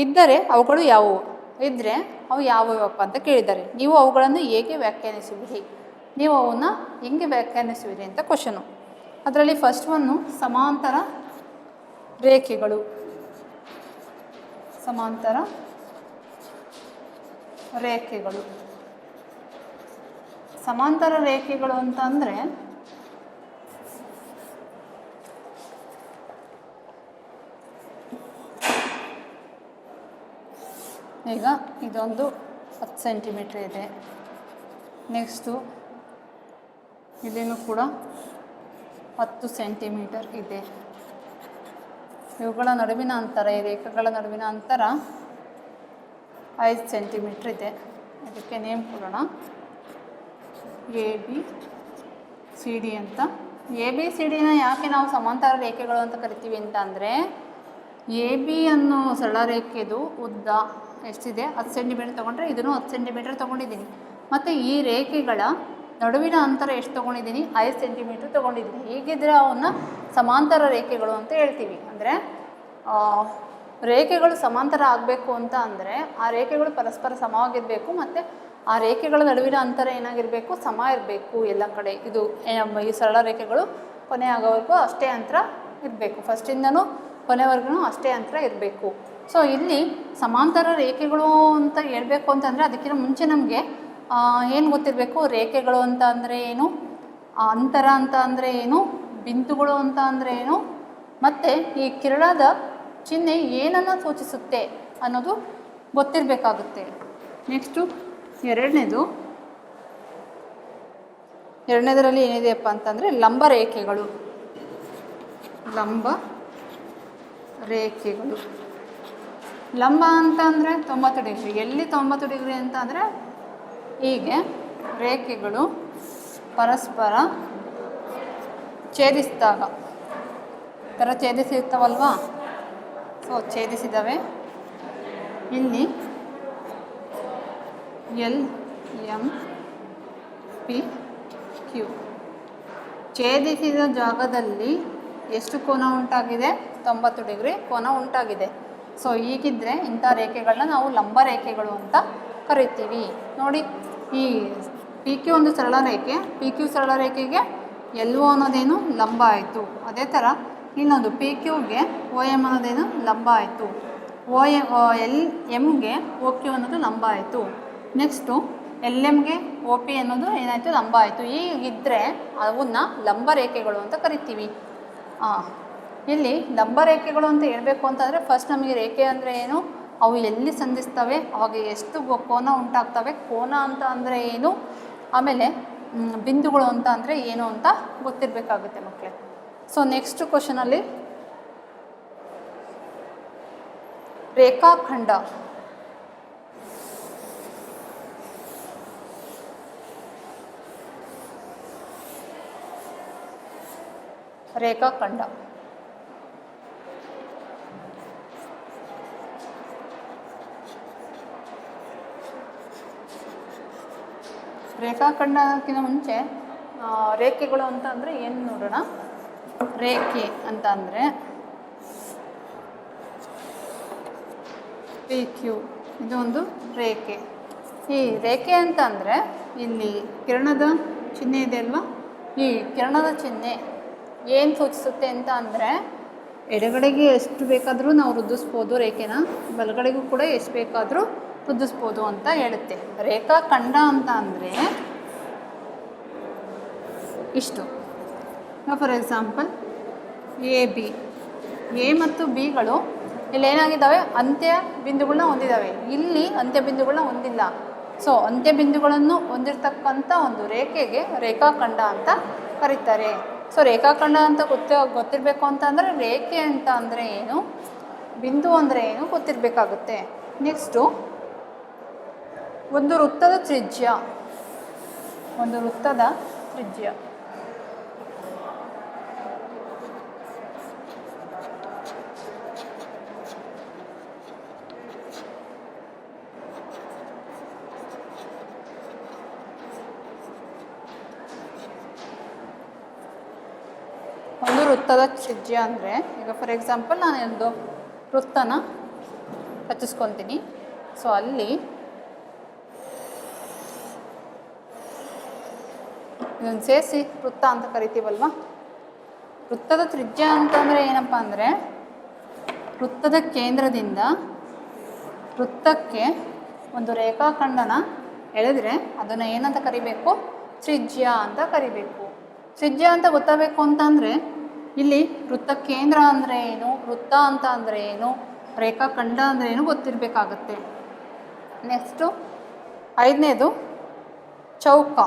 ಇದ್ದರೆ ಅವುಗಳು ಯಾವುವು, ಇದ್ದರೆ ಅವು ಯಾವುವಪ್ಪ ಅಂತ ಕೇಳಿದ್ದಾರೆ. ನೀವು ಅವುಗಳನ್ನು ಹೇಗೆ ವ್ಯಾಖ್ಯಾನಿಸುವಿರಿ, ನೀವು ಅವನ್ನ ಹೆಂಗೆ ವ್ಯಾಖ್ಯಾನಿಸುವಿರಿ ಅಂತ ಕ್ವಶನು. ಅದರಲ್ಲಿ ಫಸ್ಟ್ ಒನ್ನು ಸಮಾಂತರ ರೇಖೆಗಳು. ಸಮಾಂತರ ರೇಖೆಗಳು ಸಮಾಂತರ ರೇಖೆಗಳು ಅಂತ ಅಂದರೆ ಈಗ ಇದೊಂದು 10 ಸೆಂಟಿಮೀಟ್ರ್ ಇದೆ. ನೆಕ್ಸ್ಟು ಇಲ್ಲಿನೂ ಕೂಡ 10 ಸೆಂಟಿಮೀಟರ್ ಇದೆ. ಇವುಗಳ ನಡುವಿನ ಅಂತರ, ಈ ರೇಖೆಗಳ ನಡುವಿನ ಅಂತರ 5 ಸೆಂಟಿಮೀಟ್ರ್ ಇದೆ. ಇದಕ್ಕೆ ನೇಮ್ ಕೊಡೋಣ ABCD ಅಂತ. ABCDನ ಯಾಕೆ ನಾವು ಸಮಾಂತರ ರೇಖೆಗಳು ಅಂತ ಕರಿತೀವಿ ಅಂತ ಅಂದರೆ, AB ಅನ್ನೋ ಸರಳ ರೇಖೆದು ಉದ್ದ ಎಷ್ಟಿದೆ 10 ಸೆಂಟಿಮೀಟರ್ ತೊಗೊಂಡ್ರೆ ಇದನ್ನು 10 ಸೆಂಟಿಮೀಟರ್ ತೊಗೊಂಡಿದ್ದೀನಿ. ಮತ್ತು ಈ ರೇಖೆಗಳ ನಡುವಿನ ಅಂತರ ಎಷ್ಟು ತೊಗೊಂಡಿದ್ದೀನಿ 5 ಸೆಂಟಿಮೀಟ್ರ್ ತೊಗೊಂಡಿದ್ದೀನಿ. ಹೀಗಿದ್ರೆ ಅವನ್ನ ಸಮಾಂತರ ರೇಖೆಗಳು ಅಂತ ಹೇಳ್ತೀವಿ. ಅಂದರೆ ರೇಖೆಗಳು ಸಮಾಂತರ ಆಗಬೇಕು ಅಂತ ಅಂದರೆ ಆ ರೇಖೆಗಳು ಪರಸ್ಪರ ಸಮವಾಗಿರಬೇಕು ಮತ್ತು ಆ ರೇಖೆಗಳ ನಡುವಿನ ಅಂತರ ಏನಾಗಿರಬೇಕು, ಸಮ ಇರಬೇಕು ಎಲ್ಲ ಕಡೆ. ಇದು ಈ ಸರಳ ರೇಖೆಗಳು ಕೊನೆ ಆಗೋವರೆಗೂ ಅಷ್ಟೇ ಅಂತರ ಇರಬೇಕು, ಫಸ್ಟಿಂದನೂ ಕೊನೆವರೆಗೂ ಅಷ್ಟೇ ಅಂತರ ಇರಬೇಕು. ಸೊ ಇಲ್ಲಿ ಸಮಾಂತರ ರೇಖೆಗಳು ಅಂತ ಹೇಳಬೇಕು ಅಂತಂದರೆ ಅದಕ್ಕಿಂತ ಮುಂಚೆ ನಮಗೆ ಏನು ಗೊತ್ತಿರಬೇಕು, ರೇಖೆಗಳು ಅಂತ ಅಂದರೆ ಏನು, ಅಂತರ ಅಂತ ಅಂದರೆ ಏನು, ಬಿಂದುಗಳು ಅಂತ ಅಂದರೆ ಏನು, ಮತ್ತು ಈ ಕಿರಣದ ಚಿಹ್ನೆ ಏನನ್ನು ಸೂಚಿಸುತ್ತೆ ಅನ್ನೋದು ಗೊತ್ತಿರಬೇಕಾಗುತ್ತೆ. ನೆಕ್ಸ್ಟು ಎರಡನೇದರಲ್ಲಿ ಏನಿದೆಯಪ್ಪ ಅಂತಂದರೆ ಲಂಬ ರೇಖೆಗಳು. ಲಂಬ ಅಂತ ಅಂದರೆ 90 ಡಿಗ್ರಿ. ಎಲ್ಲಿ 90 ಡಿಗ್ರಿ ಅಂತ ಅಂದರೆ ಹೀಗೆ ರೇಖೆಗಳು ಪರಸ್ಪರ ಛೇದಿಸಿದಾಗ ಥರ ಛೇದಿಸಿರ್ತಾವಲ್ವಾ, ಸೊ ಛೇದಿಸಿದವೆ. ಇಲ್ಲಿ LMPQ ಛೇದಿಸಿದ ಜಾಗದಲ್ಲಿ ಎಷ್ಟು ಕೋನ ಉಂಟಾಗಿದೆ, 90 ಡಿಗ್ರಿ ಕೋನ ಉಂಟಾಗಿದೆ. ಸೊ ಹೀಗಿದ್ದರೆ ಇಂಥ ರೇಖೆಗಳನ್ನ ನಾವು ಲಂಬ ರೇಖೆಗಳು ಅಂತ ಕರಿತೀವಿ. ನೋಡಿ, ಈ PQ ಒಂದು ಸರಳ ರೇಖೆ, PQ ಸರಳ ರೇಖೆಗೆ LO ಅನ್ನೋದೇನು ಲಂಬ ಆಯಿತು. ಅದೇ ಥರ ಇನ್ನೊಂದು PQಗೆ OM ಅನ್ನೋದೇನು ಲಂಬ ಆಯಿತು, LMಗೆ OQ ಅನ್ನೋದು ಲಂಬ ಆಯಿತು. ನೆಕ್ಸ್ಟು LMಗೆ OP ಅನ್ನೋದು ಏನಾಯಿತು, ಲಂಬ ಆಯಿತು. ಹೀಗಿದ್ದರೆ ಅವನ್ನ ಲಂಬ ರೇಖೆಗಳು ಅಂತ ಕರಿತೀವಿ. ಇಲ್ಲಿ ಲಂಬ ರೇಖೆಗಳು ಅಂತ ಹೇಳಬೇಕು ಅಂತಂದರೆ ಫಸ್ಟ್ ನಮಗೆ ರೇಖೆ ಅಂದರೆ ಏನು, ಅವು ಎಲ್ಲಿ ಸಂಧಿಸ್ತವೆ, ಅವಾಗ ಎಷ್ಟು ಕೋನ ಉಂಟಾಗ್ತವೆ, ಕೋನ ಅಂತ ಅಂದರೆ ಏನು, ಆಮೇಲೆ ಬಿಂದುಗಳು ಅಂತ ಅಂದರೆ ಏನು ಅಂತ ಗೊತ್ತಿರಬೇಕಾಗುತ್ತೆ ಮಕ್ಕಳೇ. So next ಕ್ವಶನಲ್ಲಿ ರೇಖಾಖಂಡ. ರೇಖಾಖಂಡ ರೇಖಾಖಂಡಕ್ಕಿಂತ ಮುಂಚೆ ರೇಖೆಗಳು ಅಂತ ಅಂದರೆ ಏನು ನೋಡೋಣ. ರೇಖೆ ಅಂತ ಅಂದರೆ PQ ಇದು ಒಂದು ರೇಖೆ. ಈ ರೇಖೆ ಅಂತ ಅಂದರೆ ಇಲ್ಲಿ ಕಿರಣದ ಚಿಹ್ನೆ ಇದೆ ಅಲ್ವಾ, ಈ ಕಿರಣದ ಚಿಹ್ನೆ ಏನು ಸೂಚಿಸುತ್ತೆ ಅಂತ ಅಂದರೆ ಎಡಗಡೆಗೆ ಎಷ್ಟು ಬೇಕಾದರೂ ನಾವು ವೃದ್ಧಿಸ್ಬೋದು ರೇಖೆನ, ಬಲಗಡೆಗೂ ಕೂಡ ಎಷ್ಟು ಬೇಕಾದರೂ ವೃದ್ಧಿಸ್ಬೋದು ಅಂತ ಹೇಳುತ್ತೆ. ರೇಖಾಖಂಡ ಅಂತ ಅಂದರೆ ಇಷ್ಟು. ಫಾರ್ ಎಕ್ಸಾಂಪಲ್ AB, A ಮತ್ತು Bಗಳು ಇಲ್ಲಿ ಏನಾಗಿದ್ದಾವೆ, ಅಂತ್ಯ ಬಿಂದುಗಳನ್ನ ಹೊಂದಿದ್ದಾವೆ. ಇಲ್ಲಿ ಅಂತ್ಯ ಬಿಂದುಗಳನ್ನ ಹೊಂದಿಲ್ಲ. ಸೊ ಅಂತ್ಯ ಬಿಂದುಗಳನ್ನು ಹೊಂದಿರತಕ್ಕಂಥ ಒಂದು ರೇಖೆಗೆ ರೇಖಾಖಂಡ ಅಂತ ಕರೀತಾರೆ. ಸೊ ರೇಖಾಖಂಡ ಅಂತ ಗೊತ್ತಿರಬೇಕು ಅಂತ ಅಂದರೆ ರೇಖೆ ಅಂತ ಅಂದರೆ ಏನು, ಬಿಂದು ಅಂದರೆ ಏನು ಗೊತ್ತಿರಬೇಕಾಗುತ್ತೆ. ನೆಕ್ಸ್ಟು ಒಂದು ವೃತ್ತದ ತ್ರಿಜ್ಯ. ಒಂದು ವೃತ್ತದ ತ್ರಿಜ್ಯ ಅಂದರೆ ಈಗ ಫಾರ್ ಎಕ್ಸಾಂಪಲ್ ನಾನು ಒಂದು ವೃತ್ತನ ರಚಿಸ್ಕೊತೀನಿ. ಸೊ ಅಲ್ಲಿ ಇದನ್ನು ಸೇರಿಸಿ ವೃತ್ತ ಅಂತ ಕರಿತೀವಲ್ವ. ವೃತ್ತದ ತ್ರಿಜ್ಯ ಅಂತಂದರೆ ಏನಪ್ಪ ಅಂದರೆ ವೃತ್ತದ ಕೇಂದ್ರದಿಂದ ವೃತ್ತಕ್ಕೆ ಒಂದು ರೇಖಾಖಂಡನ ಎಳೆದರೆ ಅದನ್ನು ಏನಂತ ಕರಿಬೇಕು, ತ್ರಿಜ್ಯ ಅಂತ ಕರಿಬೇಕು. ತ್ರಿಜ್ಯ ಅಂತ ಗೊತ್ತಾಗಬೇಕು ಅಂತಂದರೆ ಇಲ್ಲಿ ವೃತ್ತ ಕೇಂದ್ರ ಅಂದರೆ ಏನು, ವೃತ್ತ ಅಂತ ಅಂದರೆ ಏನು, ರೇಖಾಖಂಡ ಅಂದರೆ ಏನು ಗೊತ್ತಿರಬೇಕಾಗತ್ತೆ. ನೆಕ್ಸ್ಟು 5ನೇದು ಚೌಕ.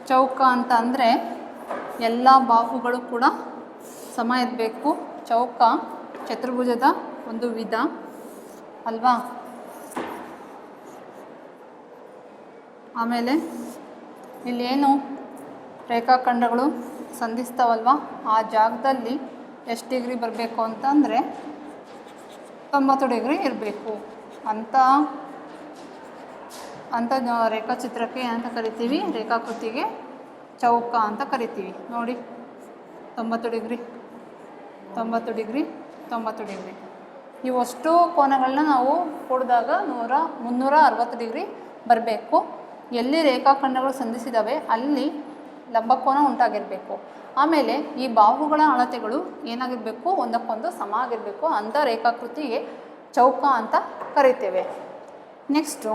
ಚೌಕ ಅಂತ ಅಂದರೆ ಎಲ್ಲ ಬಾಹುಗಳು ಕೂಡ ಸಮ ಇರಬೇಕು. ಚೌಕ ಚತುರ್ಭುಜದ ಒಂದು ವಿಧ ಅಲ್ವಾ. ಆಮೇಲೆ ಇಲ್ಲೇನು ರೇಖಾಖಂಡಗಳು ಸಂಧಿಸ್ತಾವಲ್ವ ಆ ಜಾಗದಲ್ಲಿ ಎಷ್ಟು ಡಿಗ್ರಿ ಬರಬೇಕು ಅಂತಂದರೆ 90 ಡಿಗ್ರಿ ಇರಬೇಕು ಅಂತ ರೇಖಾಚಿತ್ರಕ್ಕೆ ಏನಂತ ಕರಿತೀವಿ, ರೇಖಾಕೃತಿಗೆ ಚೌಕ ಅಂತ ಕರಿತೀವಿ. ನೋಡಿ 90 ಡಿಗ್ರಿ 90 ಡಿಗ್ರಿ 90 ಡಿಗ್ರಿ ಇವಷ್ಟು ಕೋನಗಳನ್ನ ನಾವು ಕೂಡಿದಾಗ 360 ಡಿಗ್ರಿ ಬರಬೇಕು. ಎಲ್ಲಿ ರೇಖಾಖಂಡಗಳು ಸಂಧಿಸಿದಾವೆ ಅಲ್ಲಿ ಲಂಬಕೋನ ಉಂಟಾಗಿರಬೇಕು. ಆಮೇಲೆ ಈ ಬಾಹುಗಳ ಅಳತೆಗಳು ಏನಾಗಿರಬೇಕು, ಒಂದಕ್ಕೊಂದು ಸಮ ಆಗಿರಬೇಕು. ಅಂಥ ರೇಖಾಕೃತಿಗೆ ಚೌಕ ಅಂತ ಕರಿತೇವೆ. ನೆಕ್ಸ್ಟು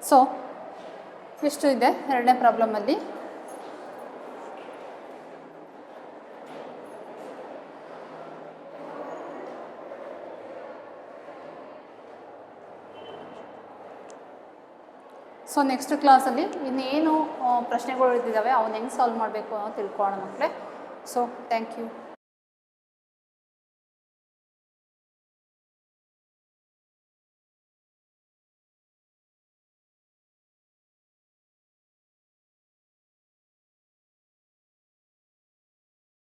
ಸೊ ಇಷ್ಟು ಇದೆ 2ನೇ ಪ್ರಾಬ್ಲಮಲ್ಲಿ. ಸೊ ನೆಕ್ಸ್ಟ್ ಕ್ಲಾಸಲ್ಲಿ ಇನ್ನೇನು ಪ್ರಶ್ನೆಗಳು ಇದ್ದಿದ್ದಾವೆ ಅವನ್ನ ಹೆಂಗೆ ಸಾಲ್ವ್ ಮಾಡಬೇಕು ಅನ್ನೋ ತಿಳ್ಕೊಳ್ಳೋಣ ಮಕ್ಕಳೇ. So thank you.